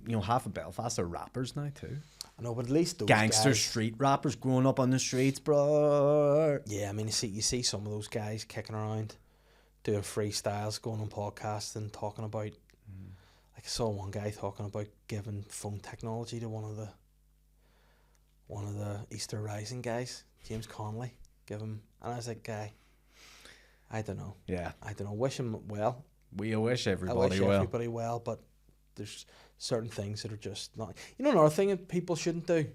you know half of Belfast are rappers now too. I know, but at least those Gangster guys, street rappers growing up on the streets, bro. Yeah, I mean, you see some of those guys kicking around, doing freestyles, going on podcasts and talking about. Like, I saw one guy talking about giving phone technology to one of the Easter Rising guys, James Conley. Give him, and I was like, guy, I don't know. Yeah, I don't know. Wish him well. we wish I everybody wish well. everybody well, but there's certain things that are just not. You know, another thing that people shouldn't do.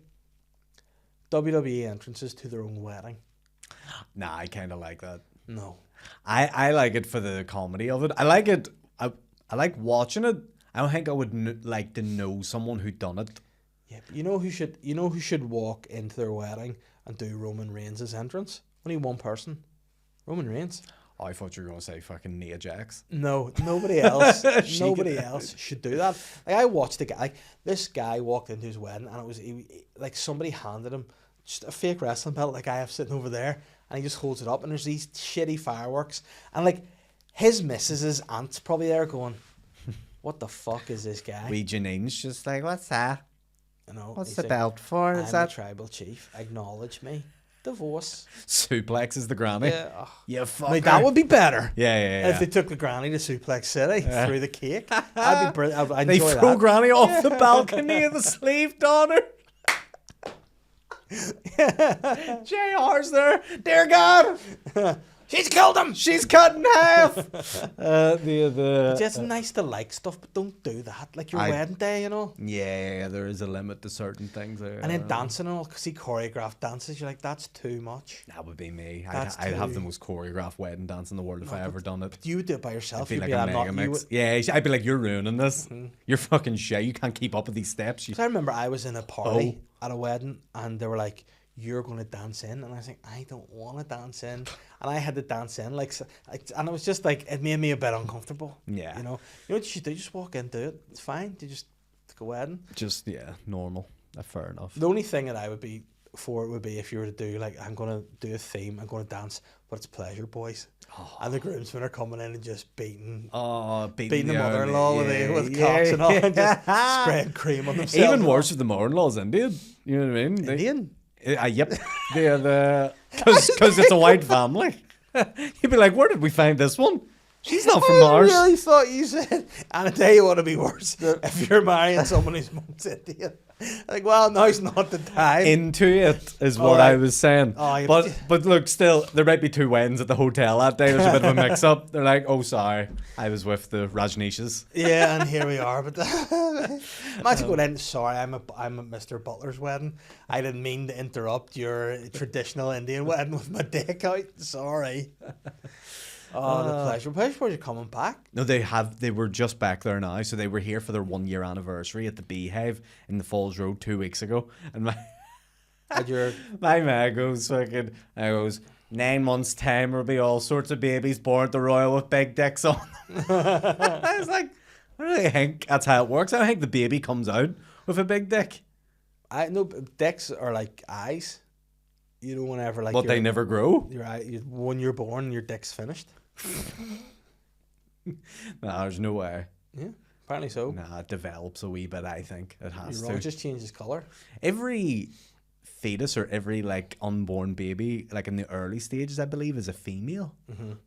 WWE entrances to their own wedding. Nah, I kind of like that. No. I like it for the comedy of it. I like it. I like watching it. I don't think I would like to know someone who done it. Yeah, but you know who should walk into their wedding and do Roman Reigns' entrance? Only one person. Roman Reigns. Oh, I thought you were gonna say fucking Nia Jax. No, nobody else. She Nobody could- else should do that. Like, I watched the guy. Like, this guy walked into his wedding, and it was like somebody handed him just a fake wrestling belt, like I have sitting over there, and he just holds it up, and there's these shitty fireworks, and like his missus's aunt's probably there going, "What the fuck is this guy?" Wee Janine's just like, what's that? You know, What's he's the like, belt for? I'm Is a that tribal chief. Acknowledge me. Divorce. suplex is the granny? Yeah. Oh. You fucker. Like, that would be better. Yeah. If they took the granny to Suplex City through the cake, that'd be brilliant. I'd They enjoy throw that. granny off the balcony of the slave daughter. JR's there. Dear God, She's killed him. she's cut in half. the It's nice to like stuff, but don't do that. Like your I- wedding day, you know. Yeah, there is a limit to certain things there. And then dancing and all, because he choreographed dances. You're like, that's too much. That would be me. That's I'd have too- the most choreographed wedding dance in the world if I ever done it. You would do it by I'd yourself. be You'd like be a like, mega not, you mix. would, Yeah, I'd be like, you're ruining this. You're fucking shit. You can't keep up with these steps. You... 'Cause I remember I was in a party at a wedding, and they were like, you're going to dance in. And I was like, I don't want to dance in. And I had to dance in. And it was just like, it made me a bit uncomfortable. Yeah. You know what you should do? Just walk in, do it. It's fine. You just go wedding. Just, normal. Fair enough. The only thing that I would be for it would be if you were to do, like, I'm going to do a theme, I'm going to dance, but it's pleasure boys. Oh. And the groomsmen are coming in and just beating Beating the mother-in-law with yeah, cocks and all, and just yeah. spreading cream on themselves. Even worse if the mother-in-law's Indian. You know what I mean? Indian? Yep. Because it's a white family. You'd be like, where did we find this one? She's not from I Mars. really thought you said, and I tell you what would be worse, if you're marrying someone whose mum's Indian. Like, well, now's not the time. Into it is what I was saying. Oh, yeah, but look, still, there might be two weddings at the hotel that day. There's a bit of a mix-up. They're like, oh, sorry, I was with the Rajneeshas. Yeah, and here we are. But imagine going in, sorry, I'm at Mr. Butler's wedding. I didn't mean to interrupt your traditional Indian wedding with my dick out. Sorry. Oh, the pleasure. Pleasure boys are coming back. No, they were just back there now. So they were here for their 1 year anniversary at the Beehive in the Falls Road 2 weeks ago. And my man goes, 9 months' time there'll be all sorts of babies born at the Royal with big dicks on. I was like, what do they think? That's how it works. I don't think the baby comes out with a big dick. I know dicks are like eyes. You know, whenever like. But they never grow. When you're born, your dick's finished. No, there's no way. Yeah, apparently so. Nah, it develops a wee bit. I think it has You're to. wrong, just changes colour. Every fetus or every like unborn baby, like in the early stages, I believe, is a female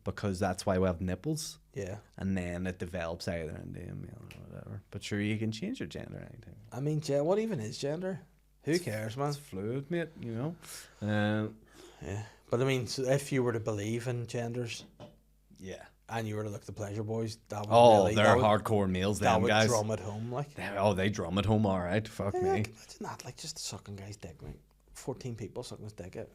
because that's why we have nipples. Yeah. And then it develops either into a male or whatever. But sure, you can change your gender anytime. I mean, what even is gender? Who cares, man? It's fluid, mate. You know. Yeah, but I mean, so if you were to believe in genders. Yeah. And you were to look at the pleasure boys, that would they're hardcore males, them guys. That would drum at home, like. They drum at home, all right. Fuck me. Like, imagine that, like, just sucking guy's dick, like 14 people sucking his dick out.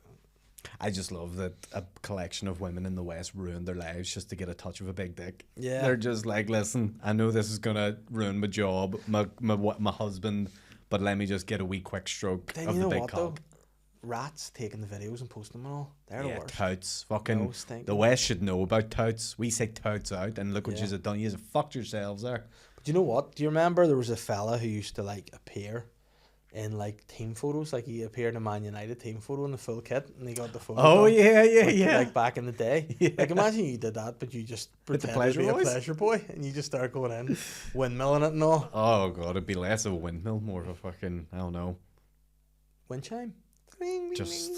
I just love that a collection of women in the West ruined their lives just to get a touch of a big dick. Yeah. They're just like, listen, I know this is gonna ruin my job, my husband, but let me just get a wee quick stroke then of you the know big what, cock. Though? Rats taking the videos and posting them and all. They're the worst. Touts. Fucking No, the West should know about touts. We say touts out, and look what Yeah. you've done. You've fucked yourselves there. But you know what? Do you remember there was a fella who used to like appear in like team photos? Like he appeared in a Man United team photo in the full kit, and he got the photo. Oh done, yeah. Like back in the day. Yeah. Like imagine you did that, but you just With the pretended to be pleasure a boys? pleasure boy, and you just start going in, windmilling it and all. Oh god, it'd be less of a windmill, more of a fucking, I don't know, Wind chime. Ring, ring, just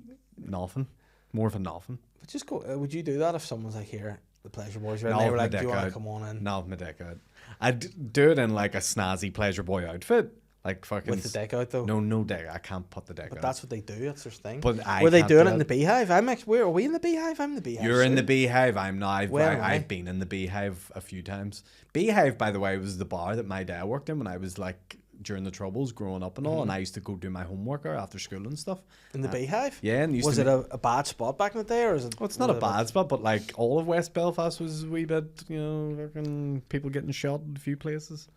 ring. nothing. More of a nothing. But just go. Would you do that if someone's like, here, the pleasure boys, right? No, And they were with my like, do you dick want to out. come on in Not with my dick out. I'd do it in like a snazzy pleasure boy outfit, like fucking. with the dick out though? No dick. I can't put the dick But out. that's what they do. That's their thing. But I were they can't doing do it in the Beehive? Where are we in the Beehive? I'm in the Beehive. You're in the soon. Beehive. I'm not. Where am I? I've been in the Beehive a few times. Beehive, by the way, was the bar that my dad worked in when I was like during the Troubles growing up and all, and I used to go do my homework there after school and stuff. In the Beehive? Yeah, and used Was to it a bad spot back in the day, or is it? Well, it's not a bad spot, but like all of West Belfast was a wee bit, fucking people getting shot in a few places.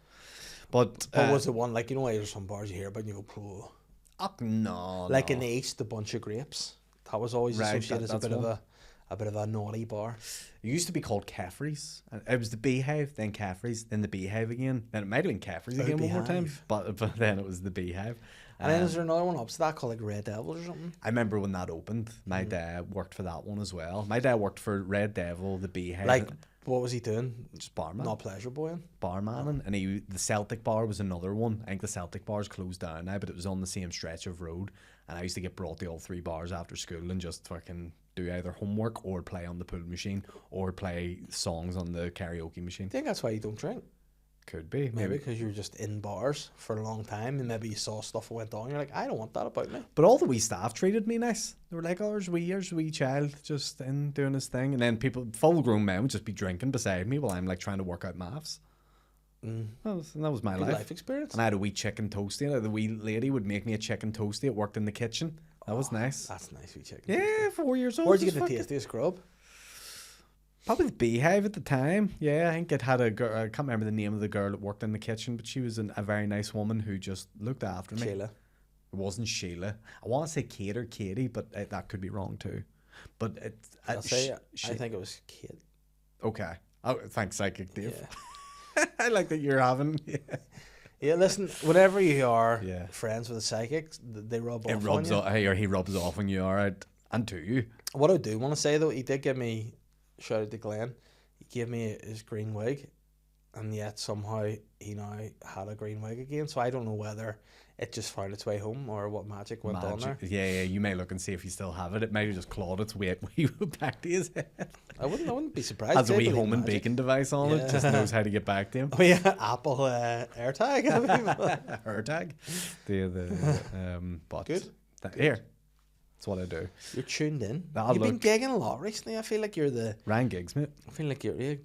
But was it one like, you know, there's some bars you hear about and you go, "Phew." No, Like no. in the East, a bunch of grapes. That was always Right, associated as that's one. a bit of a naughty bar. It used to be called Caffrey's. It was the Beehive, then Caffrey's, then the Beehive again. Then it might have been Caffrey's Oh, again one more time, Beehive. but then it was the Beehive. And then is there another one up to that called like Red Devils or something? I remember when that opened. My dad worked for that one as well. My dad worked for Red Devil, the Beehive. Like, what was he doing? just barman. Not pleasure boying. Barmaning, and the Celtic bar was another one. I think the Celtic bar's closed down now, but it was on the same stretch of road, and I used to get brought to all three bars after school and just fucking do either homework or play on the pool machine or play songs on the karaoke machine. I think that's why you don't drink. Could be Maybe because you're just in bars for a long time, and maybe you saw stuff that went on. You're like, I don't want that about me. But all the wee staff treated me nice. They were like, oh, there's a wee child just in doing his thing. And then full grown men would just be drinking beside me while I'm like trying to work out maths. That was my Good life. life experience. And I had a wee chicken toasty. And the wee lady would make me a chicken toasty. It worked in the kitchen. That was nice. That's nice, we chicken. Yeah, 4 years old. Where'd you just get the fucking- tastiest grub? Probably the Beehive at the time. Yeah, I think it had a girl. I can't remember the name of the girl that worked in the kitchen, but she was a very nice woman who just looked after me. Sheila. It wasn't Sheila. I want to say Kate or Katie, but that could be wrong too. But I'll say I think it was Kate. Okay. Oh, thanks, Psychic Dave. Yeah. I like that you're having. Yeah. Yeah, listen, whenever you are Yeah. friends with a psychic, they rub off It rubs on you. off, or he rubs off when you are out, and to you. What I do want to say, though, he did give me, shout out to Glenn, he gave me his green wig, and yet somehow he now had a green wig again, so I don't know whether it just found its way home or what magic went on there. Yeah, you may look and see if you still have it. It might have just clawed its way back to his head. I wouldn't be surprised. Has a wee Believe home and magic. bacon device on it, just knows how to get back to him. Oh yeah, Apple AirTag. Her tag. But Good. Here, that's what I do. You're tuned in. I'll You've been look. gigging a lot recently. I feel like you're the. Ryan gigs, mate. I feel like you're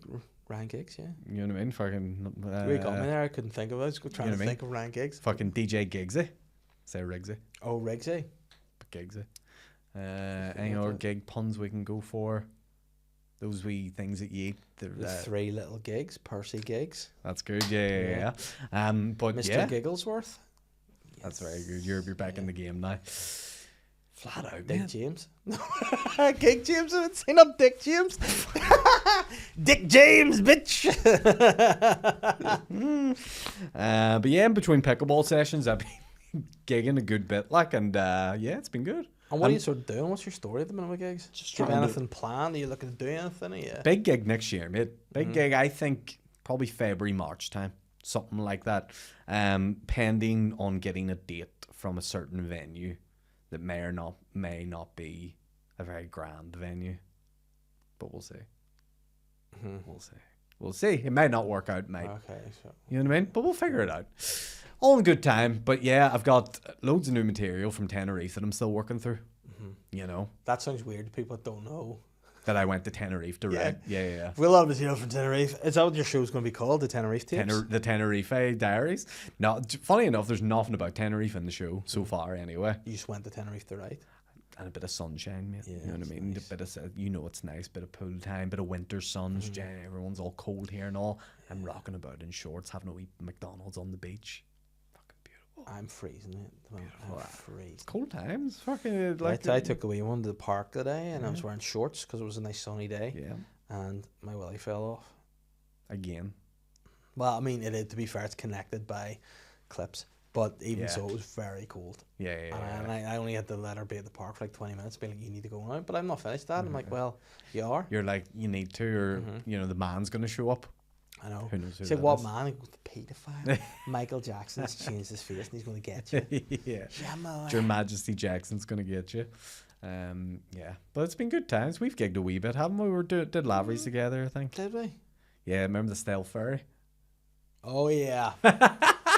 Ryan Giggs. Yeah. You know what I mean? Fucking. You got me there. I couldn't think of it. I was trying know to what I mean? think of Ryan Giggs. Fucking DJ Gigsy. Say Rigsy. Oh, Riggsy. But Gigsy. Any other gig puns we can go for? Those wee things that you eat. The three little gigs. Percy Giggs. That's good. Yeah. But Mr. yeah. Gigglesworth. That's very good. You're back in the game now. Flat out, Dick man. James. Gig James. I would say not Dick James. Dick James, bitch. But yeah, in between pickleball sessions, I've been gigging a good bit, and yeah, it's been good. And what are you sort of doing? What's your story at the minute with gigs? Just Do you have trying to- anything planned? Are you looking to do anything? Are you? Big gig next year, mate. Big gig, I think probably February, March time, something like that. Pending on getting a date from a certain venue that may not be a very grand venue, but we'll see. We'll see. It might not work out, mate. Okay, so You know what I mean? But we'll figure it out. All in good time. But yeah, I've got loads of new material from Tenerife that I'm still working through. You know, that sounds weird to people that don't know. that I went to Tenerife to write. Yeah. We have a lot of material from Tenerife. Is that what your show's going to be called? The Tenerife Tapes? The Tenerife Diaries. No, funny enough, there's nothing about Tenerife in the show so far anyway. You just went to Tenerife to write? And a bit of sunshine, mate. Yeah, you know what I it's mean? nice. A bit of, it's nice. Bit of pool time, bit of winter sun. Everyone's all cold here and all. I'm rocking about in shorts, having a wee McDonald's on the beach. Fucking beautiful. I'm freezing it. I'm freezing. Cold times. Fucking like. I took a wee one to the park today and I was wearing shorts because it was a nice sunny day. Yeah. And my willy fell off. Again. Well, I mean, to be fair, it's connected by clips. But even so, it was very cold. Yeah. And I only had to let her be at the park for like 20 minutes, being like, you need to go now. But I'm not finished that. I'm like, well, you are. You're like, you need to, or, the man's going to show up. I know. Who knows who Say, that what is? man? He goes, the paedophile. Michael Jackson's changed his face and he's going to get you. Yeah. Shamo. Your Majesty Jackson's going to get you. Yeah. But it's been good times. We've gigged a wee bit, haven't we? We did Lavery's together, I think. Did we? Yeah, remember the Style Ferry? Oh, yeah.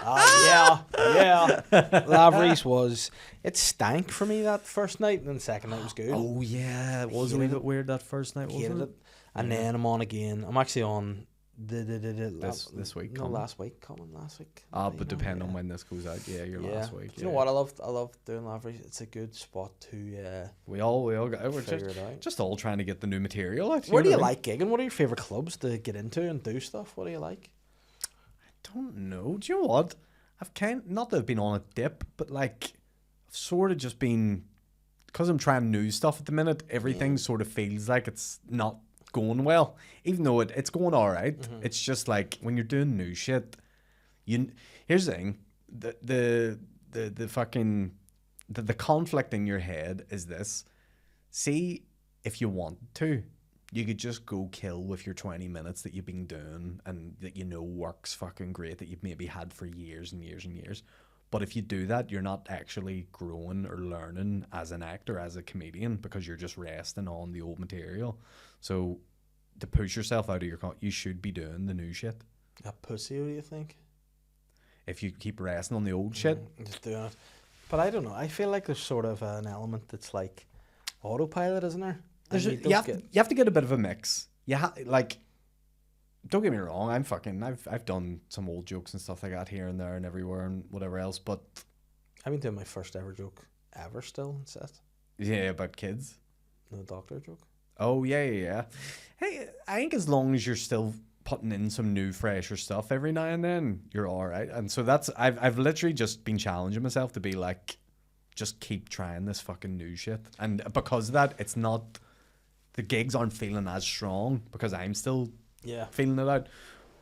Yeah. Lavery's it stank for me that first night, and then the second night was good. Oh, yeah. It was a wee Hated bit weird that first night, Hated wasn't it. it? And then I'm on again. I'm actually on This week No, coming. last week coming. Last week. But depending on when this goes out, your last week. Do you know what? I love doing Lavery's. It's a good spot to We all got. We're figure it out. just all trying to get the new material out. Where do you know what I like gigging? What are your favourite clubs to get into and do stuff? What do you like? don't know. Do you know what? Not that I've been on a dip, but like I've sort of just been, because I'm trying new stuff at the minute, everything sort of feels like it's not going well. Even though it's going all right. It's just like when you're doing new shit, here's the thing. The fucking the conflict in your head is this. See, if you want to, you could just go kill with your 20 minutes that you've been doing and that works fucking great, that you've maybe had for years and years and years. But if you do that, you're not actually growing or learning as an actor, as a comedian, because you're just resting on the old material. So to push yourself out of you should be doing the new shit. A pussy, what do you think? If you keep resting on the old shit. Just doing it. But I don't know. I feel like there's sort of an element that's like autopilot, isn't there? You have to get a bit of a mix. Like, don't get me wrong, I've done some old jokes and stuff like that here and there and everywhere and whatever else, but I've been doing my first ever joke ever still in set. yeah, about kids. The doctor joke. Oh yeah. Hey, I think as long as you're still putting in some new, fresher stuff every now and then, you're all right. And so I've literally just been challenging myself to be like, just keep trying this fucking new shit. And because of that, it's not, the gigs aren't feeling as strong because I'm still feeling it out.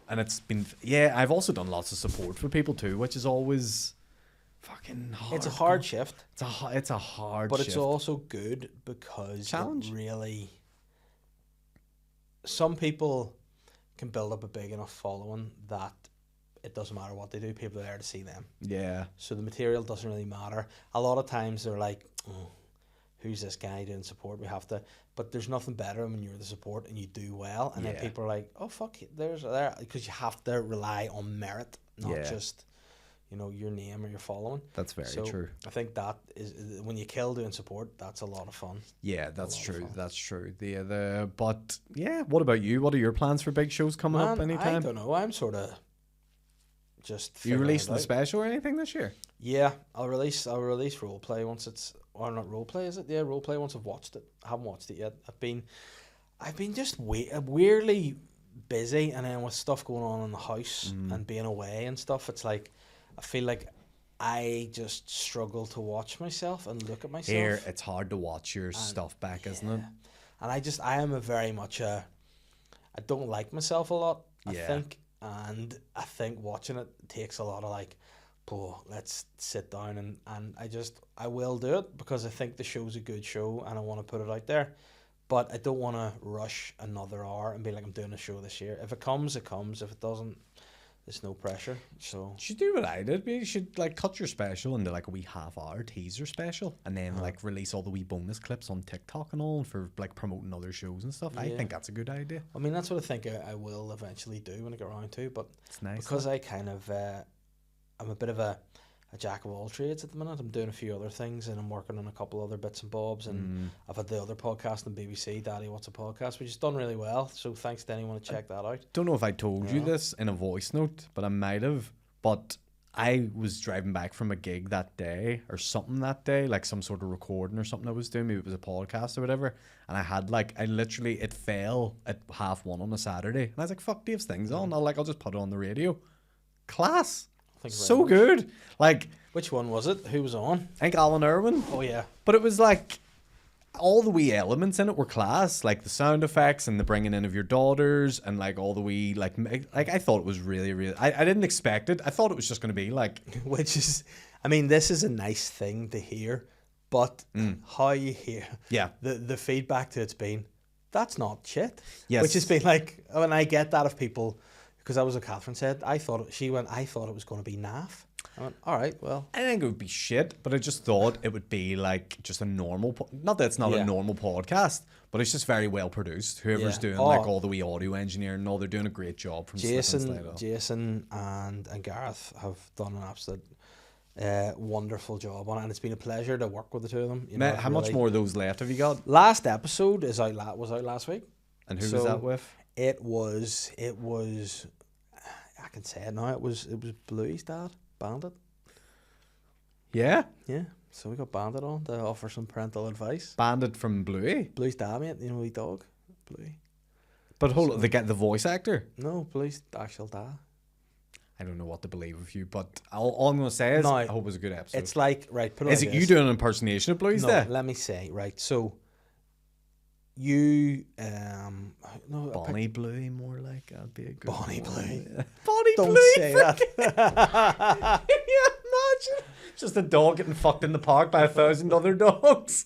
And it's been, I've also done lots of support for people too, which is always fucking hard. It's a hard shift. It's a hard but shift. it's also good because Challenge. it really, some people can build up a big enough following that it doesn't matter what they do, people are there to see them. Yeah. So the material doesn't really matter. A lot of times they're like, oh, who's this guy doing support? We have to, but there's nothing better when you're the support and you do well, and then people are like, oh fuck, there's there, because you have to rely on merit, not just, you know, your name or your following. That's very true. I think that is, when you kill doing support, that's a lot of fun. Yeah, that's true. That's true. But yeah, what about you? What are your plans for big shows coming up anytime? I don't know. I'm sort of just. You releasing a special or anything this year? Yeah, I'll release roleplay once it's, or not roleplay, is it? Yeah, roleplay once I've watched it. I haven't watched it yet. I've been just weirdly busy, and then with stuff going on in the house and being away and stuff, it's like I feel like I just struggle to watch myself and look at myself. Here, it's hard to watch your stuff back, isn't it? And I am a very much I don't like myself a lot, I think. And I think watching it takes a lot of like, let's sit down and I will do it because I think the show's a good show and I want to put it out there. But I don't want to rush another hour and be like, I'm doing a show this year. If it comes, it comes. If it doesn't, there's no pressure. So you should do what I did. You should like cut your special into like a wee half-hour teaser special, and then like release all the wee bonus clips on TikTok and all for like promoting other shows and stuff. I think that's a good idea. I mean, that's what I think I will eventually do when I get around to. But it's nice because I kind of I'm a bit of a jack of all trades at the minute. I'm doing a few other things and I'm working on a couple other bits and bobs, and I've had the other podcast on BBC, Daddy What's a Podcast, which has done really well, so thanks to anyone to check that out. Don't know if I told you this in a voice note, but I might have. But I was driving back from a gig that day or something that day, like some sort of recording or something I was doing, maybe it was a podcast or whatever, and I had it fell at 1:30 on a Saturday, and I was like, fuck, Dave's thing's on, I'll just put it on the radio. Class. So good. Like, which one was it? Who was on? I think Alan Irwin. Oh yeah. But it was like all the wee elements in it were class, like the sound effects and the bringing in of your daughters and like all the wee like I thought it was really I didn't expect it. I thought it was just going to be like, which is, I mean, this is a nice thing to hear, but how you hear the feedback to it's been, that's not shit. Yes. Which has been like, when I get that of people. Because that was what Catherine said. I thought it was going to be naff. I went, all right, well. I think it would be shit, but I just thought it would be like just a normal, not that it's not a normal podcast, but it's just very well produced. Whoever's doing like all the wee audio engineering and all, they're doing a great job from Jason and Gareth have done an absolute wonderful job on it, and it's been a pleasure to work with the two of them. You know, how much more of those left have you got? Last episode was out last week. And who was that with? It was. I can say it now. It was Bluey's dad, Bandit. Yeah. Yeah. So we got Bandit on to offer some parental advice. Bandit from Bluey. Bluey's dad, mate. You know, wee dog, Bluey. But hold on, they get the voice actor. No, Bluey's actual dad. I don't know what to believe of you, but all I'm going to say is I hope it was a good episode. It's like, right. Is it you doing an impersonation of Bluey's dad? Let me say, right. So. You Bonnie Bluey, more like I'd be a good Bonnie Bluey. Bonnie Don't Bluey. Say that. Can you imagine? Just a dog getting fucked in the park by 1,000 other dogs.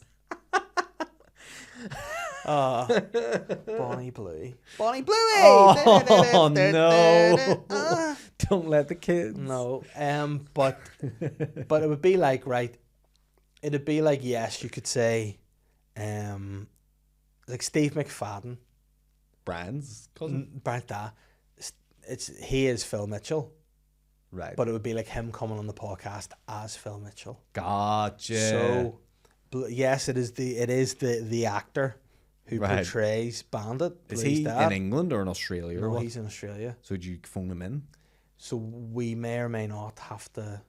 Bonnie Bluey. Bonnie Bluey. Oh no! Don't let the kids. No. But it would be like, right. It'd be like, yes, you could say, like Steve McFadden, Brian's cousin. Brian's dad. He is Phil Mitchell, right? But it would be like him coming on the podcast as Phil Mitchell. Gotcha. So, yes, it is the actor who portrays Bandit. Is he in England or in Australia? No, he's in Australia. So did you phone him in? So we may or may not have to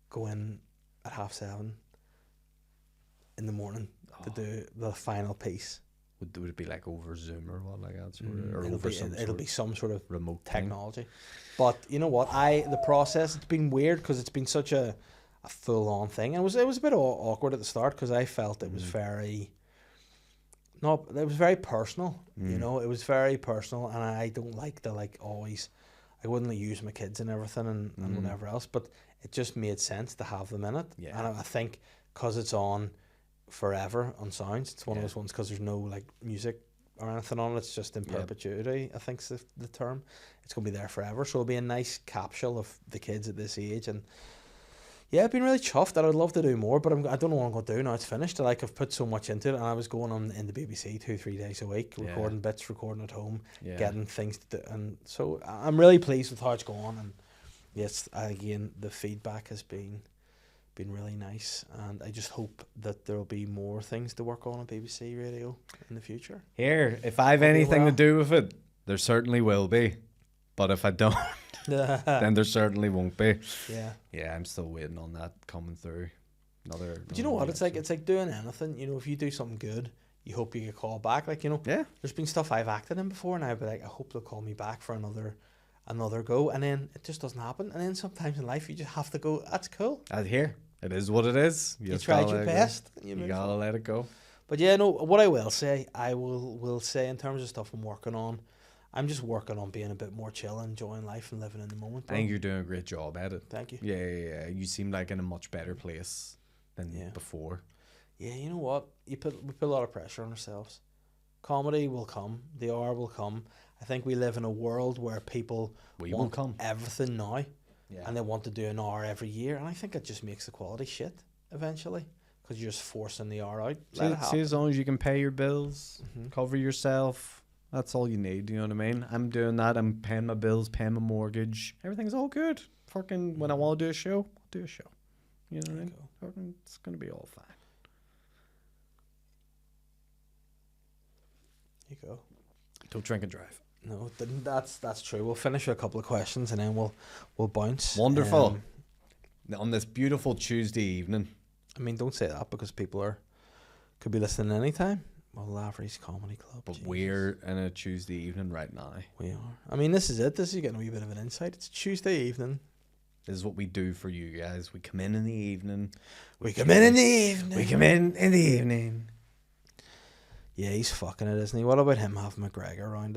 go in at 7:30 in the morning to do the final piece. Would it be like over Zoom or what, like that sort of, or it'll be some sort of remote technology thing. But you know what? The process, it's been weird because it's been such a a full on thing. And it was a bit awkward at the start because I felt it was very. No, it was very personal. You know, it was very personal, and I don't like to always. I wouldn't use my kids and everything and whatever else, but it just made sense to have them in it. Yeah. And I think because it's on forever on Sounds, it's one of those ones because there's no like music or anything on it. It's just in perpetuity. I think's the term. It's gonna be there forever, so it'll be a nice capsule of the kids at this age. And yeah, I've been really chuffed. That I'd love to do more, but I don't know what I'm going to do now. It's finished. I've put so much into it, and I was going on in the BBC 2-3 days a week, recording bits, recording at home, getting things to do, and so I'm really pleased with how it's going. And yes, again, the feedback has been really nice, and I just hope that there'll be more things to work on BBC Radio in the future. Here, if I've anything to do with it, there certainly will be, but if I don't. Then there certainly won't be. Yeah, I'm still waiting on that coming through. But you know what? It's like doing anything. You know, if you do something good, you hope you get called back. Like, you know, there's been stuff I've acted in before, and I'd be like, I hope they'll call me back for another go, and then it just doesn't happen. And then sometimes in life, you just have to go. That's cool. Here, it is what it is. You tried your best. You gotta let it go. But yeah, no. What I will say, will say in terms of stuff I'm working on. I'm just working on being a bit more chill, enjoying life and living in the moment. Bro. I think you're doing a great job at it. Thank you. Yeah. You seem like in a much better place than before. Yeah, you know what? We put a lot of pressure on ourselves. Comedy will come. The hour will come. I think we live in a world where people want everything now. Yeah. And they want to do an hour every year. And I think it just makes the quality shit eventually. Because you're just forcing the hour out. See, as long as you can pay your bills, cover yourself. That's all you need, you know what I mean? I'm doing that. I'm paying my bills, paying my mortgage. Everything's all good. Fucking, when I want to do a show, I'll do a show. You know what I mean? Fucking, it's going to be all fine. There you go. Don't drink and drive. No, that's true. We'll finish with a couple of questions and then we'll bounce. Wonderful. On this beautiful Tuesday evening. I mean, don't say that because people could be listening anytime. Well, Lavery's Comedy Club. But we're in a Tuesday evening right now. We are. I mean, this is it. This is getting a wee bit of an insight. It's Tuesday evening. This is what we do for you guys. We come in the evening. We come in the evening. We come in the evening. Yeah, he's fucking it, isn't he? What about him having McGregor around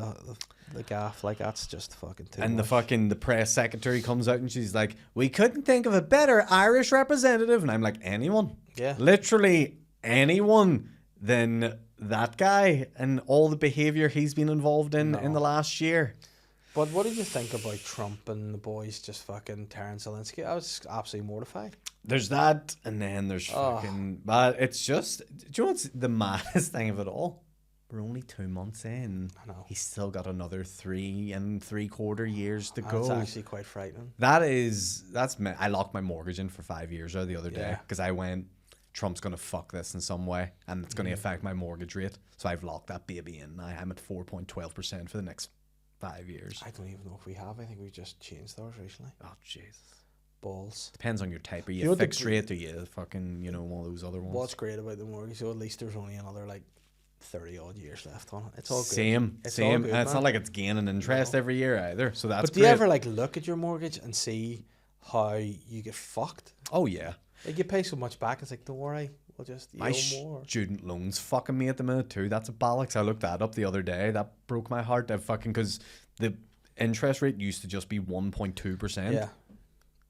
the gaff? Like, that's just fucking too And much. the press secretary comes out and she's like, we couldn't think of a better Irish representative. And I'm like, anyone? Yeah. Literally anyone than that guy and all the behaviour he's been involved in the last year. But what did you think about Trump and the boys just fucking tearing Zelensky? I was absolutely mortified. There's that, and then there's fucking... But it's just... Do you know what's the maddest thing of it all? We're only 2 months in. I know. He's still got another 3 3/4 years to go. It's actually quite frightening. I locked my mortgage in for 5 years the other day because I went... Trump's going to fuck this in some way and it's going to affect my mortgage rate. So I've locked that baby in now. I'm at 4.12% for the next 5 years. I don't even know if we have. I think we've just changed ours recently. Oh, Jesus. Balls. Depends on your type. Are you fixed rate or you fucking, one of those other ones? What's great about the mortgage, so at least there's only another 30 odd years left on it. It's all good. Same. All good, and it's not like it's gaining interest every year either. So that's But do you ever look at your mortgage and see how you get fucked? Oh, yeah. Like, you pay so much back, it's like, don't worry, we'll just my more. Student loans fucking me at the minute too. That's a bollocks. I looked that up the other day. That broke my heart. Because the interest rate used to just be 1.2%. Yeah.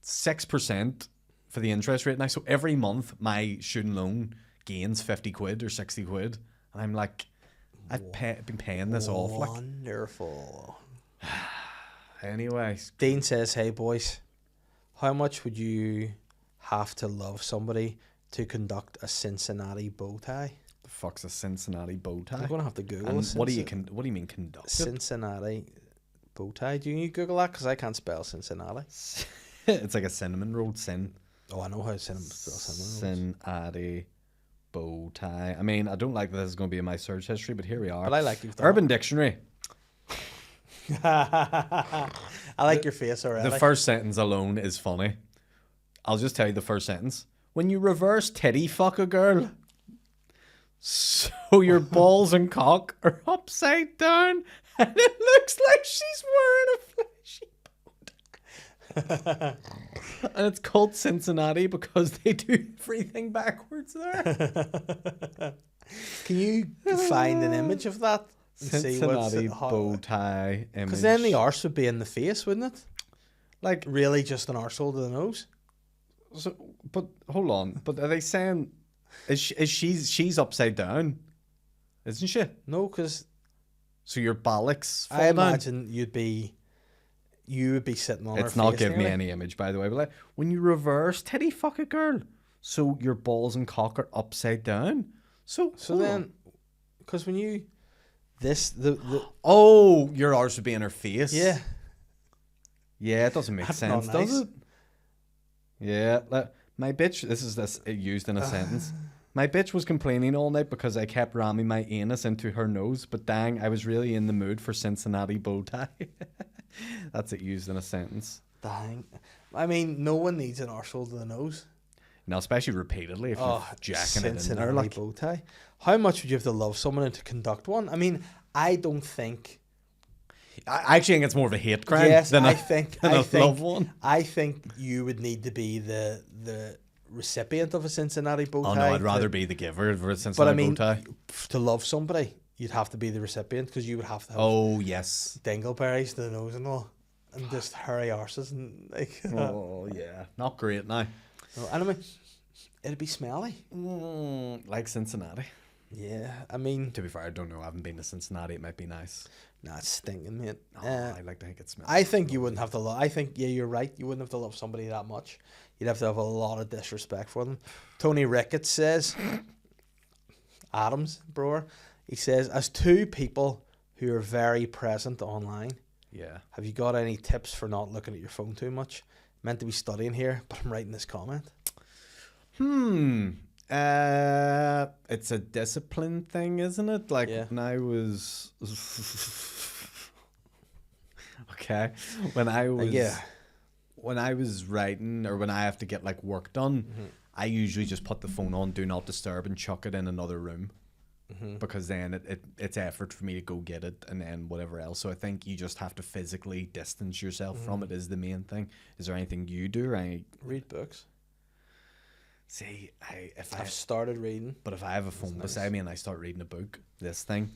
6% for the interest rate now. So every month my student loan gains 50 quid or 60 quid. And I'm like, I've been paying this off. Wonderful. Anyway. Dean says, hey boys, how much would you have to love somebody to conduct a Cincinnati bow tie? The fuck's a Cincinnati bow tie? I'm gonna have to Google. And what do you mean conduct? Cincinnati bow tie. Do you Google that? Because I can't spell Cincinnati. It's like a cinnamon roll. Oh, I know how cinnamon cinnamon. Cincinnati bow tie. I mean, I don't like that this is going to be in my search history, but here we are. But I like you've done Urban Dictionary. I like your face already. The first sentence alone is funny. I'll just tell you the first sentence. When you reverse titty fuck a girl, so your balls and cock are upside down and it looks like she's wearing a fleshy boat. And it's called Cincinnati because they do everything backwards there. Can you find an image of that? And Cincinnati bow tie image. Because then the arse would be in the face, wouldn't it? Like, Really just an arsehole to the nose? so, but hold on. But are they saying she's upside down, isn't she? No, because So your bollocks fall I down? imagine you would be sitting on her face. It's not giving me nearly. any image, by the way. But like, when you reverse titty fuck a girl, so your balls and cock are upside down. So So then, because when you... the oh, your arse would be in her face. yeah. Yeah, it doesn't make That's sense, not does nice. it? Yeah, my bitch. This is used in a sentence. My bitch was complaining all night because I kept ramming my anus into her nose, but dang, I was really in the mood for Cincinnati bow tie. That's it used in a sentence. Dang. I mean, no one needs an arsehole to the nose. Now, especially repeatedly if you're jacking it in there. Cincinnati Like, bow tie. How much would you have to love someone to conduct one? I mean, I don't think... I actually think it's more of a hate crime Yes, than I a think love one. I think you would need to be the recipient of a Cincinnati bow tie. Oh no, I'd to- rather be the giver of a But I Cincinnati mean, bow tie. to love somebody, you'd have to be the recipient because you would have to have Oh yes. dingleberries to the nose and all, and just hairy arses and like. Oh yeah, not great now. And I mean, it'd be smelly. Like Cincinnati. Yeah, I mean, To be fair, I don't know. I haven't been to Cincinnati. It might be nice. nah, it's stinking, mate. I like to think it smells. I think you wouldn't have to love. I think you're right. You wouldn't have to love somebody that much. You'd have to have a lot of disrespect for them. Tony Ricketts says, Adams, bro, he says, as two people who are very present online, Yeah. have you got any tips for not looking at your phone too much? Meant to be studying here, but I'm writing this comment. It's a discipline thing, isn't it? Like Yeah. when I was okay, when I was Yeah. when I was writing or when I have to get like work done, I usually just put the phone on do not disturb and chuck it in another room. Because then it's effort for me to go get it and then whatever else. So I think you just have to physically distance yourself from it is the main thing. Is there anything you do? Or Read books. See, I've started reading. But if I have a phone beside me and I start reading a book, this thing,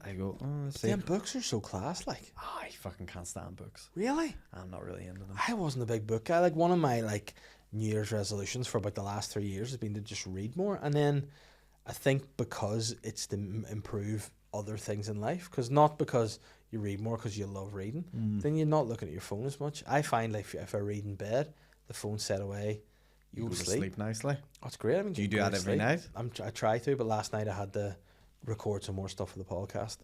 I go, oh, see. Them books are so class, like. Oh, I fucking can't stand books. Really? I'm not really into them. I wasn't a big book guy. Like, one of my, like, New Year's resolutions for about the last 3 years has been to just read more. And then I think because it's to improve other things in life, because not because you read more because you love reading, then you're not looking at your phone as much. I find, like, if I read in bed, the phone's set away, you go to sleep. Nicely. Oh, it's great. I mean, Do you do that every night? I try to, but last night I had to record some more stuff for the podcast.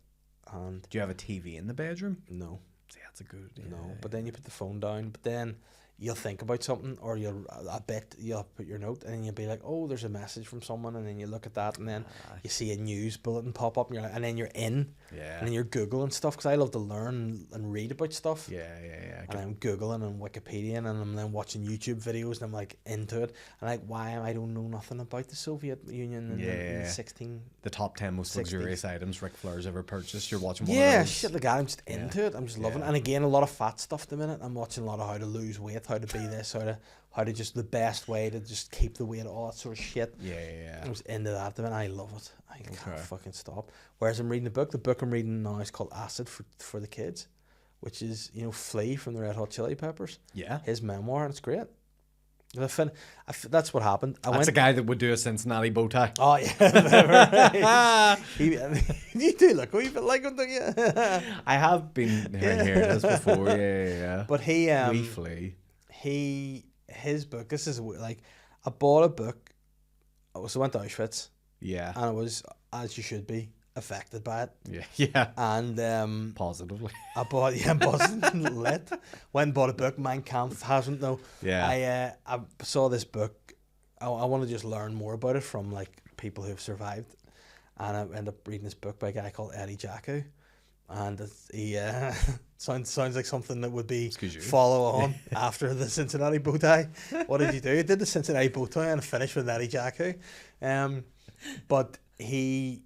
And Do you have a TV in the bedroom? no. See, that's a good. No, but then you put the phone down, but then you'll think about something, or I bet you'll put your note, and then you'll be like, oh, there's a message from someone, and then you look at that, and then you see a news bulletin pop up, and you're like, and then you're in, Yeah. and then you're Googling stuff, because I love to learn and read about stuff. Yeah. And I'm Googling and Wikipedia, and I'm then watching YouTube videos, and I'm like into it. And like, why am I don't know nothing about the Soviet Union in the 16. The top 10 most 60s. luxurious items Ric Flair's ever purchased. You're watching one of Yeah, those. shit like that. I'm just into it. I'm just loving it. Yeah. And again, a lot of fat stuff at the minute. I'm watching a lot of how to lose weight, how to be this, how to just the best way to just keep the weight, all that sort of shit. Yeah. I was into that at the minute. I love it. I can't Okay. fucking stop. Whereas I'm reading the book I'm reading now is called Acid for the Kids, which is, Flea from the Red Hot Chili Peppers. Yeah. His memoir, and it's great. That's what happened. That's a guy that would do a Cincinnati bow tie. Oh yeah, you do look a wee bit like him, don't you? I have been hearing this before. Yeah. But he Wee Flea. his book. This is like, I bought a book. I went to Auschwitz, Yeah. and I was, as you should be, affected by it. Yeah. And Positively. I bought Boston lit. Went and bought a book. Mein Kampf hasn't though. Yeah. I saw this book. I want to just learn more about it from like people who have survived, and I ended up reading this book by a guy called Eddie Jacko, and he sounds like something that would be Excuse you. follow on after the Cincinnati bow tie. What did you do? I did the Cincinnati bow tie and I finished with Eddie Jacko, but he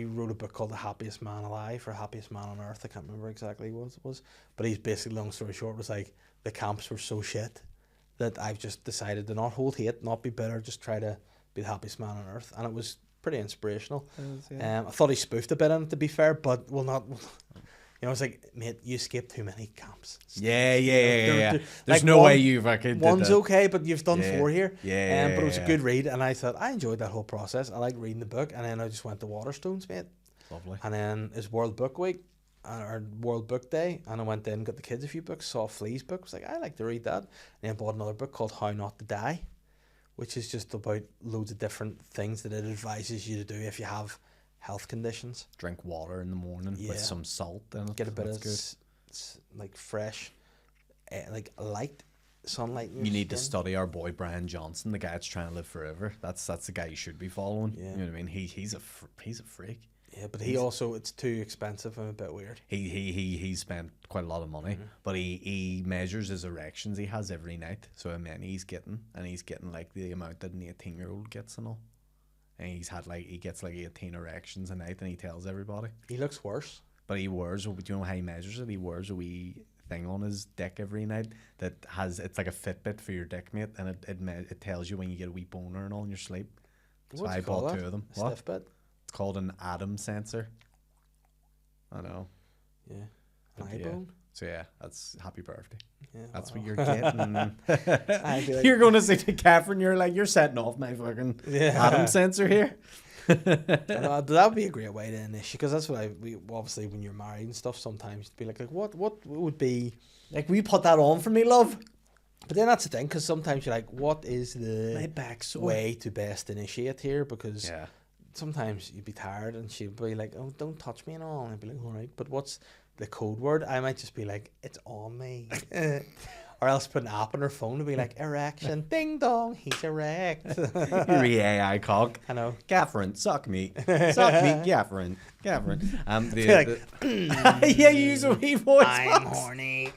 wrote a book called The Happiest Man Alive or Happiest Man on Earth. I can't remember exactly what it was. But he's basically, long story short, was like the camps were so shit that I've just decided to not hold hate, not be bitter, just try to be the happiest man on earth. And it was pretty inspirational. I thought he spoofed a bit on it, to be fair, but you know, it's like, mate, you escaped too many camps. Yeah. There's like no way you fucking did one's that. Okay, but you've done 4 here. But it was a Yeah. good read, and I thought I enjoyed that whole process. I like reading the book, and then I just went to Waterstones, mate. Lovely. And then it's World Book Week, or World Book Day, and I went in, got the kids a few books, saw Flea's book, was like, I like to read that. And then bought another book called How Not to Die, which is just about loads of different things that it advises you to do if you have health conditions. Drink water in the morning with some salt in it. Get a bit of That's like fresh, like light sunlight. In your You need to skin. study our boy Brian Johnson, the guy that's trying to live forever. That's the guy you should be following. Yeah. You know what I mean? He's a freak. Yeah, but he also, it's too expensive and a bit weird. He spent quite a lot of money, but he measures his erections he has every night. So how many he's getting like the amount that an 18-year-old gets and all. And he gets like 18 erections a night, and he tells everybody. He looks worse. But he wears, do you know how he measures it? He wears a wee thing on his dick every night that it's like a Fitbit for your dick, mate, and it tells you when you get a wee boner and all in your sleep. So I bought 2 of them. What? Stiff bit. It's called an atom sensor. I know. Yeah. An Yeah. eye bone. So yeah, that's happy birthday. Yeah, That's wow. what you're getting. I'd be like, You're going to say to Catherine, you're setting off my fucking atom sensor here. that would be a great way to end this, because that's what we obviously, when you're married and stuff, sometimes you'd be like what would be, Like, will you put that on for me, love? but then that's the thing, because sometimes you're like, what is My the back's sore. way to best initiate here? Because Yeah. sometimes you'd be tired and she'd be like, oh, don't touch me and all, and I'd be like, all right, but what's the code word? I might just be like, it's on me. Or else put an app on her phone to be like, erection, ding dong, he's erect. You're a AI cock. I know. Catherine, suck me. Suck me, Catherine. Catherine. Yeah, you use a wee voice I'm box. horny.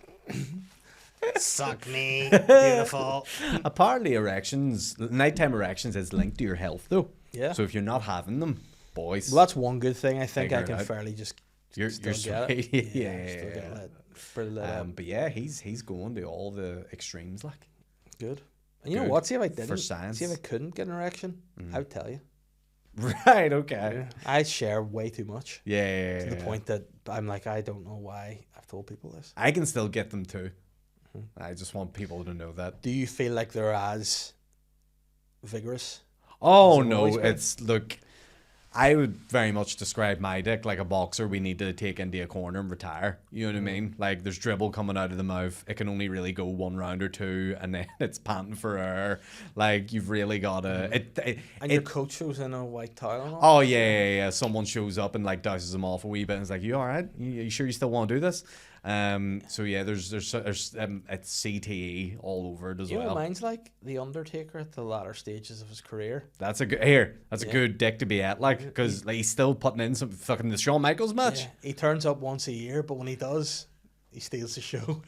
Suck me. Beautiful. Apparently nighttime erections is linked to your health, though. Yeah. So if you're not having them, boys, Well, that's one good thing. I think Figure I it can out. fairly just you're still get sweet. it. Yeah. Still get lit. Pretty lit up. But yeah, he's going to all the extremes, like. Good. And you know Good. what? See if I didn't. For science. See if I couldn't get an erection, I would tell you. Right. Okay. I share way too much Yeah. to the point that I'm like, I don't know why I've told people this. I can still get them too. I just want people to know that. Do you feel like they're as vigorous? Oh Has it no, always been? it's look. I would very much describe my dick like a boxer we need to take into a corner and retire. You know what I mean? Like, there's dribble coming out of the mouth. It can only really go 1 round or 2, and then it's panting for air. Like, you've really got to... And your coach was in a white towel and all? Oh, yeah. Someone shows up and, like, douses them off a wee bit and is like, you all right? You sure you still want to do this? So, yeah, there's it's CTE all over it as You know well. what mine's like? The Undertaker at the latter stages of his career. That's a good That's a Yeah. good dick to be at, like, because like, he's still putting in some fucking the Shawn Michaels match. Yeah, he turns up once a year, but when he does, he steals the show.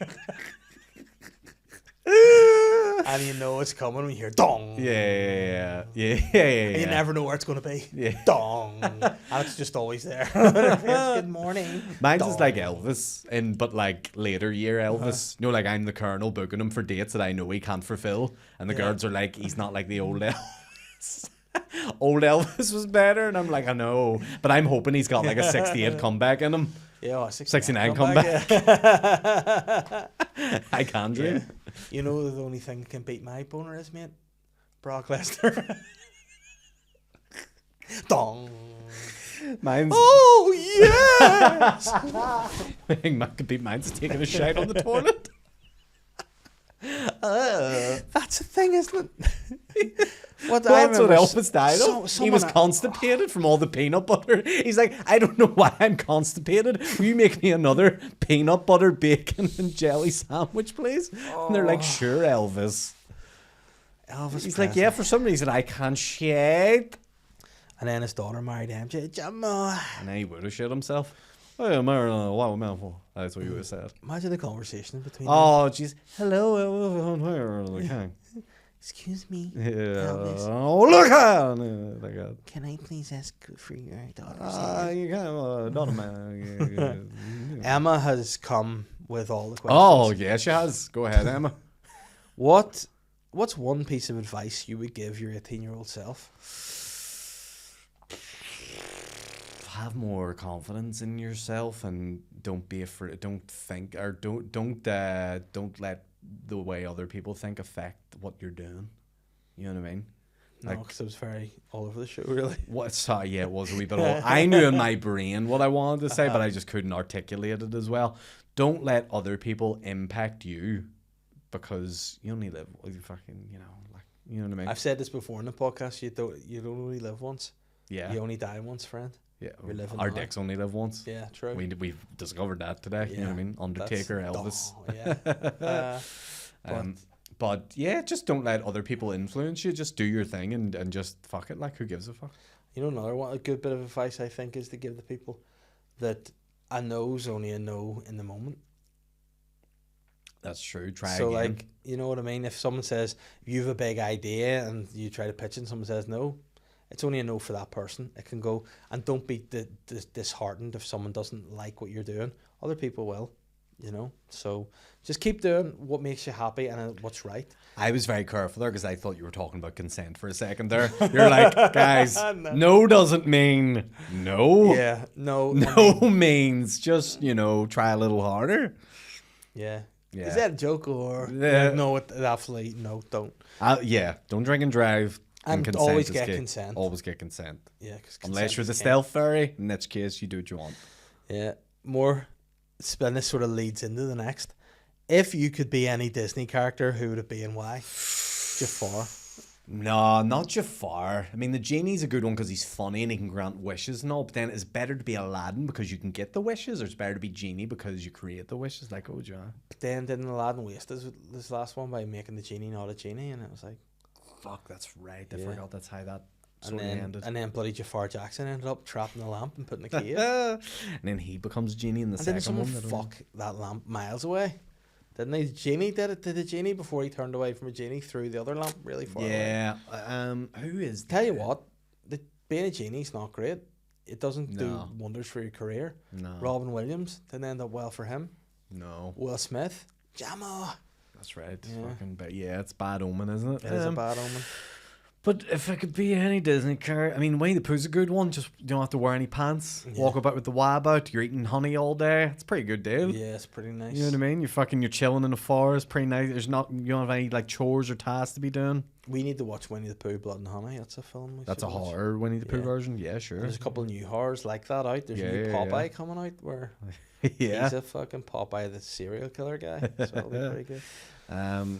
And you know it's coming when you hear dong. Yeah. And you never know where it's going to be. Yeah. Dong. And it's just always there. Good morning. Mine's Dong. is like Elvis, but like later year Elvis. You know, like I'm the colonel booking him for dates that I know he can't fulfill, and the Yeah. girls are like, he's not like the old Elvis. Old Elvis was better, and I'm like, I know, but I'm hoping he's got like a 68 comeback in him. Yeah, well, 69 comeback. I can dream. Yeah. You know the only thing that can beat my boner is, mate? Brock Lesnar. Dong. Mine's Oh, yes! I think mine could beat mine's taking a shite on the toilet. That's a thing, isn't it? What Well, that's what remember Elvis died of. He was constipated from all the peanut butter. He's like, I don't know why I'm constipated. Will you make me another peanut butter, bacon, and jelly sandwich, please? And they're like, sure, Elvis. Elvis He's like, Presley. yeah, for some reason I can't shit. And then his daughter married MJ. Jamal. And then he would have shit himself. Oh, yeah, Marilyn, wow, mouthful. That's what you would have said. Imagine the conversation between them. Oh, jeez. Hello, Excuse me. Yeah. Elvis. Oh, look at like that. Can I please ask for your daughter's hand? You can't, not a man. Emma has come with all the questions. Oh, yeah, she has. Go ahead, Emma. What what's one piece of advice you would give your 18-year-old self? Have more confidence in yourself and don't be afraid. Don't think or don't let the way other people think affect what you're doing. You know what I mean? No, because it was very all over the show, really. Yeah, it was a wee bit all. I knew in my brain what I wanted to say, but I just couldn't articulate it as well. Don't let other people impact you, because you only live. You fucking, you know what I mean. I've said this before in the podcast. You don't only live once. Yeah. You only die once, friend. Yeah. You're living Our now. dicks only live once. Yeah, true. We've discovered that today. Yeah, You know what I mean? Undertaker, Elvis. Yeah. But yeah, just don't let other people influence you. Just do your thing and just fuck it. Like, who gives a fuck? You know, another one, a good bit of advice I think is to give the people that a no's only a no in the moment. That's true. Try so, again. like, you know what I mean? If someone says, you have a big idea and you try to pitch it and someone says no, it's only a no for that person. It can go, and don't be disheartened if someone doesn't like what you're doing. Other people will, you know? So just keep doing what makes you happy and what's right. I was very careful there because I thought you were talking about consent for a second there. You're like, guys, no doesn't mean no. Yeah, no. No means just, try a little harder. Yeah. Yeah. Is that a joke or? Yeah. No, absolutely, no, don't. Yeah, don't drink and drive. And consent always is get key. consent. Always get consent. Yeah, because Unless you're the stealth fairy, in that case, you do what you want. Yeah, more. And this sort of leads into the next. If you could be any Disney character, who would it be and why? Jafar. No, not Jafar. I mean, the genie's a good one because he's funny and he can grant wishes and all. But then it's better to be Aladdin because you can get the wishes, or it's better to be genie because you create the wishes. Like, oh, John. But then didn't Aladdin waste this last one by making the genie not a genie, and it was like, fuck, that's right. I Yeah. forgot that's how that and sort of ended. then bloody Jafar Jackson ended up trapped in the lamp and put in the cave. And then he becomes genie in the And didn't second someone one. fuck that lamp miles away? Didn't they? The genie did it to the genie before he turned away from a genie through the other lamp really far away. Yeah. Who is? Tell you what, being a genie's not great. It doesn't do No. wonders for your career. No. Robin Williams didn't end up well for him. No. Will Smith, Jamo. That's right. Yeah. Fucking, but yeah, it's bad omen, isn't it? It is a bad omen. But if I could be any Disney character, I mean, Winnie the Pooh's a good one. Just you don't have to wear any pants. Yeah. Walk about with the wab out. You're eating honey all day. It's a pretty good deal. Yeah, it's pretty nice. You know what I mean? You're chilling in the forest. Pretty nice. You don't have any like chores or tasks to be doing. We need to watch Winnie the Pooh, Blood and Honey. That's a film. That's should a watch. horror Winnie the Pooh Yeah. version. Yeah, sure. There's a couple of new horrors like that out. There's a new Yeah, Popeye coming out where yeah. he's a fucking Popeye, the serial killer guy. So it'll be pretty good.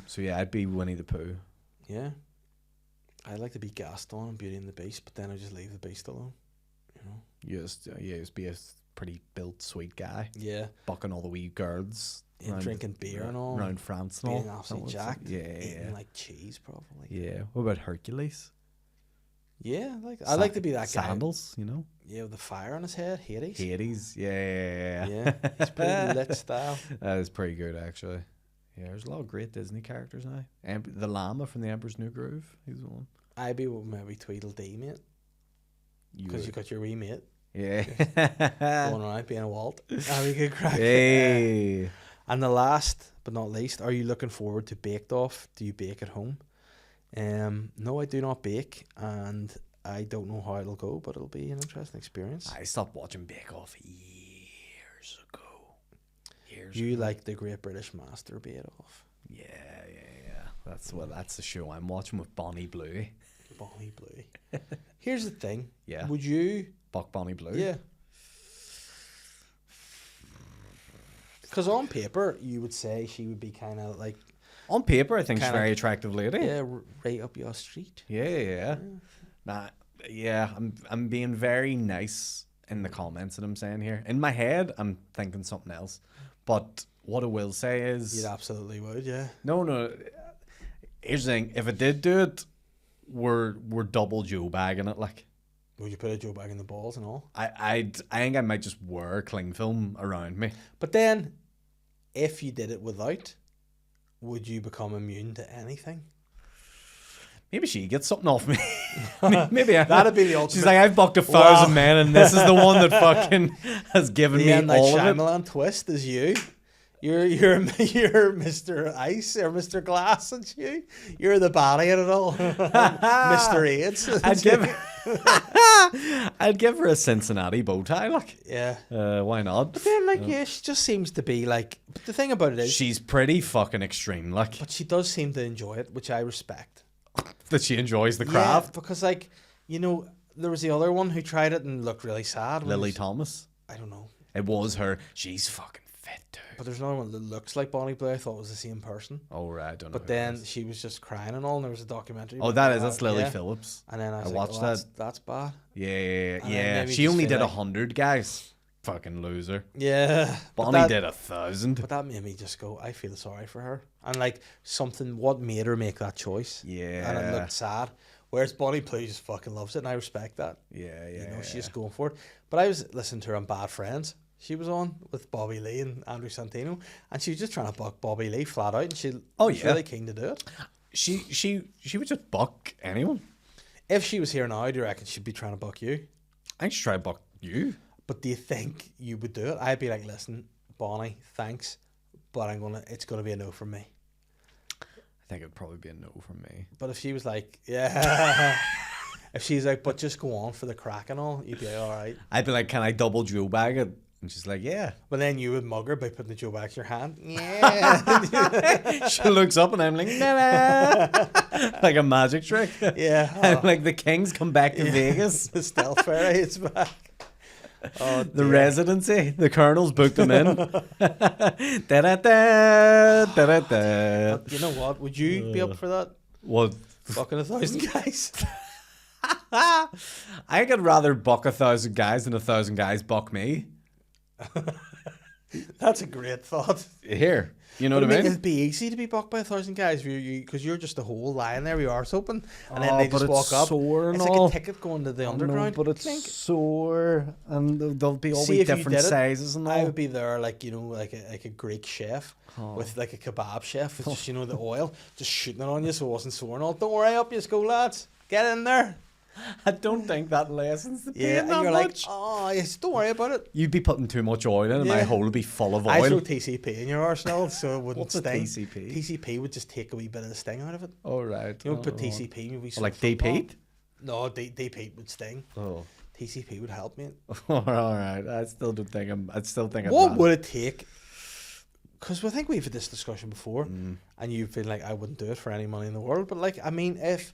So yeah, I'd be Winnie the Pooh. Yeah. I'd like to be Gaston in Beauty and the Beast, but then I just leave the Beast alone. You know? Just be a pretty built sweet guy, Yeah. bucking all the wee girls, And drinking beer and all. around France and all. Being absolutely That was- jacked. Yeah, Eating yeah. like cheese, probably. Yeah. What about Hercules? Yeah, I'd like to be that guy. Sandals, Yeah, with the fire on his head. Hades. Hades. Yeah. Yeah, he's pretty lit style. That is pretty good, actually. Yeah, there's a lot of great Disney characters now. The llama from The Emperor's New Groove. He's the one. I'd be with maybe Tweedledee, mate. Because you got your wee mate Yeah. going around being a Walt. That'd be good crack. Hey. And the last but not least, are you looking forward to Baked Off? Do you bake at home? No, I do not bake, and I don't know how it'll go, but it'll be an interesting experience. I stopped watching Bake Off years ago. You like the Great British Master Bake Off? Yeah. That's the show I'm watching with Bonnie Blue. Bonnie Blue. Here's the thing. Yeah. Would you? Buck Bonnie Blue. Yeah. Because on paper, you would say she would be kind of like, On paper, I think she's a Kinda- very attractive lady. yeah, right up your street. Yeah. I'm being very nice in the comments that I'm saying here. In my head, I'm thinking something else. But what I will say is, You absolutely would, yeah. no. Here's the thing: if I did do it, we're double Joe bagging it. Like, Would you put a Joe bag in the balls and all? I think I might just wear cling film around me. But then, if you did it without, would you become immune to anything? Maybe she gets something off me. Maybe That'd be the ultimate. She's like, I've bucked 1,000 men, and this is the one that fucking has given The me M. Night all of it. Shyamalan twist is you. You're Mr. Ice or Mr. Glass, and you're the body in it all. Mr. AIDS. I'd give her a Cincinnati bow tie, like. Yeah. Why not? But then, like, yeah, she just seems to be like. But the thing about it is, She's pretty fucking extreme, like. but she does seem to enjoy it, which I respect. That she enjoys the craft. Yeah, because like there was the other one who tried it and looked really sad. Lily Thomas. I don't know, It was her. She's fucking fit, too. but there's another one that looks like Bonnie Blue. I thought it was the same person, Oh, right. I don't know. but who it then is. she was just crying and all. And there was a documentary. Oh, about that's Lily yeah. Phillips. And then I was watched like, that. That's bad. Yeah. And then maybe She just only feel did like- 100, guys. Fucking loser. Yeah, Bonnie did 1,000. But that made me just go, I feel sorry for her, and like what made her make that choice. Yeah. And it looked sad. Whereas Bonnie Blue just fucking loves it, and I respect that. Yeah. She's just going for it. But I was listening to her on Bad Friends. She was on with Bobby Lee and Andrew Santino, and she was just trying to buck Bobby Lee flat out, and she was really keen to do it. She would just buck anyone. If she was here now, do you reckon she'd be trying to buck you? I should try to buck you. But do you think you would do it? I'd be like, listen, Bonnie, thanks, but it's gonna be a no from me. I think it'd probably be a no from me. But if she was like, yeah, if she's like, but just go on for the crack and all, you'd be like, all right. I'd be like, can I double Joe bag it? And she's like, yeah. But then you would mug her by putting the Joe back in your hand. Yeah. She looks up and I'm like, nah. Like a magic trick. Yeah. I'm like, the kings come back to Vegas. The stealth fairy is back. Oh, The residency. The colonel's booked them in. Da-da-da, da-da-da. You know what? Would you be up for that? What? Fucking 1,000 guys. I could rather buck 1,000 guys than 1,000 guys buck me. That's a great thought. Here. You know But what I mean? It'd be easy to be bucked by 1,000 guys because you're just a whole lying there with your arse open, and then Oh, they but just it's walk up. sore and It's like all. a ticket going to the No, underground. but it's Clink. sore, and there'll be all See, the if you different did it, sizes and I all. would be there, like like a Greek chef with like a kebab chef with just the oil, just shooting it on you so it wasn't sore and all. Don't worry, up you go, lads. Get in there. I don't think that lessens the pain Yeah, and that you're much. like, oh yes, don't worry about it. You'd be putting too much oil in, and my Yeah. hole would be full of I oil. throw TCP in your arsenal so it wouldn't What's a sting. TCP? TCP would just take a wee bit of the sting out of it. Oh, right. You don't put TCP in your wee Like sort of deep football. heat? No, deep heat would sting. Oh. TCP would help me. All right. I still don't think I'd What rather- would it take? Because I think we've had this discussion before, Mm. and you've been like, I wouldn't do it for any money in the world. But like, I mean, if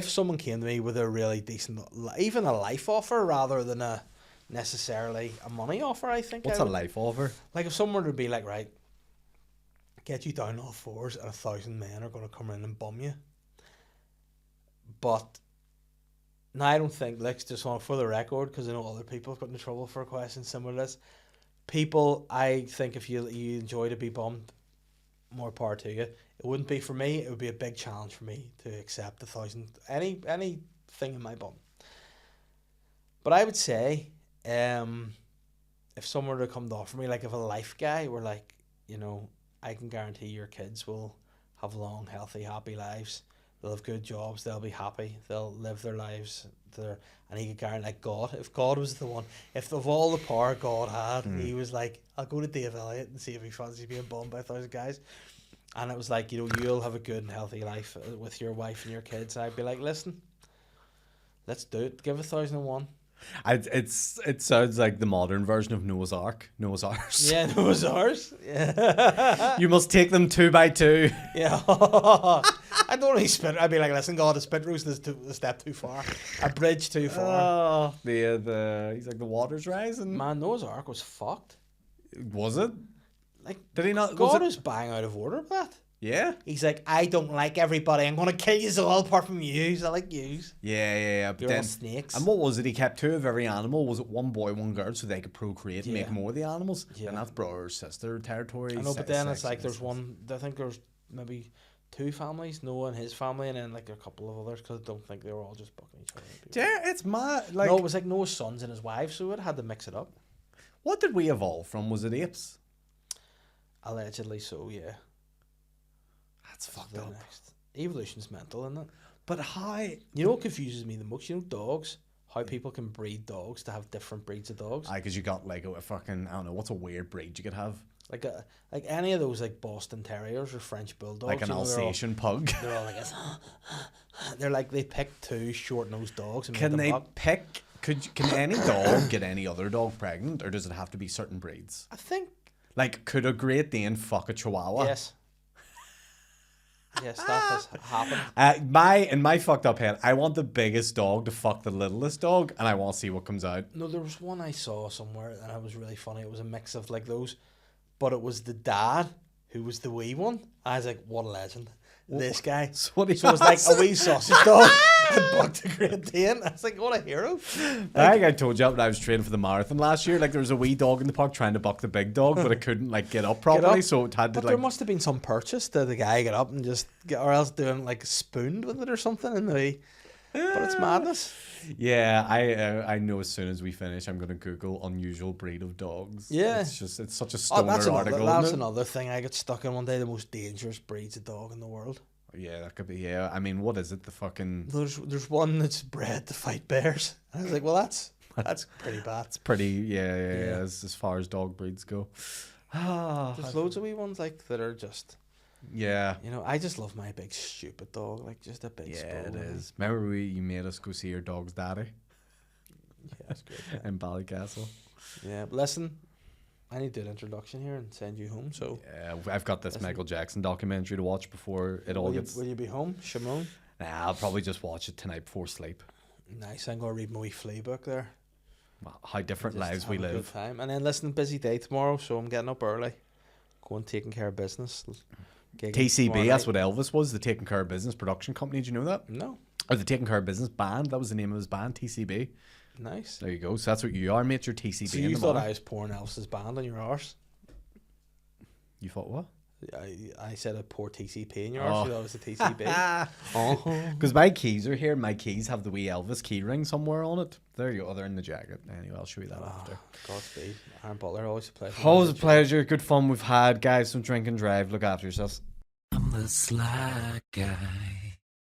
someone came to me with a really decent, even a life offer rather than a necessarily a money offer, I think. What's I a would. life offer? Like if someone would be like, right, get you down on all fours, and 1,000 men are going to come in and bum you. But now I don't think, like, just on for the record, because I know other people have got into trouble for questions similar to this. People, I think if you enjoy to be bummed, more power to you. It wouldn't be for me. It would be a big challenge for me to accept 1,000 anything in my bum. But I would say, if someone were to come to offer me, like if a life guy were like, I can guarantee your kids will have long, healthy, happy lives. They'll have good jobs. They'll be happy. They'll live their lives. And he could guarantee, like God, if God was the one, if of all the power God had, he was like, I'll go to Dave Elliott and see if he fancies being bummed by 1,000 guys. And it was like, you'll have a good and healthy life with your wife and your kids. And I'd be like, listen, let's do it. Give 1,001. It sounds like the modern version of Noah's Ark. Noah's Arks. Yeah, it was ours. Yeah. You must take them 2 by 2. Yeah. I don't really spit. I'd be like, listen, God, a spit roast is a step too far. A bridge too far. Oh, he's like the water's rising. Man, Noah's Ark was fucked. Was it? Like, Did he not? God Was was bang out of order with that. Yeah. He's like, I don't like everybody. I'm going to kill you all apart from yous. I like yous. Yeah. But You're all then, snakes. and what was it? He kept 2 of every animal. Was it one boy, one girl, so they could procreate and Yeah. make more of the animals? Yeah. And that's brother sister territory. I know, but then it's like there's one. I think there's maybe 2 families, Noah and his family, and then like a couple of others, because I don't think they were all just bucking each other. Yeah, it's mad. Like, No, it was like Noah's sons and his wives, so it had to mix it up. what did we evolve from? Was it apes? Allegedly, so yeah. That's fucked The up. next. Evolution's mental, isn't it? But how? You know what confuses me the most? Dogs. How people can breed dogs to have different breeds of dogs. Because you got like a fucking, I don't know, what's a weird breed you could have? Like any of those like Boston Terriers or French Bulldogs. Like an Alsatian pug. They're all like they're like they pick two short-nosed dogs and Can make they them buck. pick? Can any dog get any other dog pregnant, or does it have to be certain breeds? I think Like, could a Great Dane fuck a Chihuahua? yes. Yes, that has happened. In my fucked up head, I want the biggest dog to fuck the littlest dog, and I want to see what comes out. No, there was one I saw somewhere, and it was really funny. It was a mix of like those, but it was the dad who was the wee one. I was like, what a legend. This guy. So what So it was like a wee sausage dog and bucked a Great Dane. I was like, what a hero. I think I told you when I was training for the marathon last year, like there was a wee dog in the park trying to buck the big dog, but it couldn't like get up properly, so it had to But like. there must have been some purchase that the guy get up and just get, or else doing like spooned with it or something in the wee. But it's madness. Yeah, I know as soon as we finish, I'm gonna Google unusual breed of dogs. Yeah. It's such a Oh, stoner article. that's isn't it? another thing I got stuck in one day. The most dangerous breeds of dog in the world. Yeah, that could be. Yeah, I mean, what is it? The fucking. There's one that's bred to fight bears. I was like, well, that's pretty bad. It's pretty. Yeah. Yeah. As far as dog breeds go. There's loads of wee ones like that are just, Yeah. you know, I just love my big stupid dog, like just a big Yeah, spoon. it is. Remember you made us go see your dog's daddy Yeah, that's good. in Ballycastle? Yeah, but listen, I need to do an introduction here and send you home. So Yeah, I've got this Listen. Michael Jackson documentary to watch before it all will gets. you be home, Shimon? Nah, I'll probably just watch it tonight before sleep. Nice. I'm gonna read my wee flea book there. Wow, how different Just lives we have a good live. time. And then listen, busy day tomorrow, so I'm getting up early, going taking care of business. gigging TCB, tomorrow that's night. what Elvis was, the Taking Care of Business production company. Did you know that? No, Or the Taking Care of Business band. That was the name of his band, TCB. nice. There you go. So that's what you are, mate. You're TCB So in you the thought morning. I was pouring Elvis's band on your arse? You thought what? I said a poor TCP in your Oh. arse. You thought it was a TCB. Oh. Because my keys are here. My keys have the wee Elvis key ring somewhere on it. There you go. They're in the jacket. Anyway, I'll show you that after. Godspeed. Aaron Butler, always a pleasure. Always a pleasure. Good fun we've had, guys. Some drink and drive. Look after yourselves. I'm the sly guy.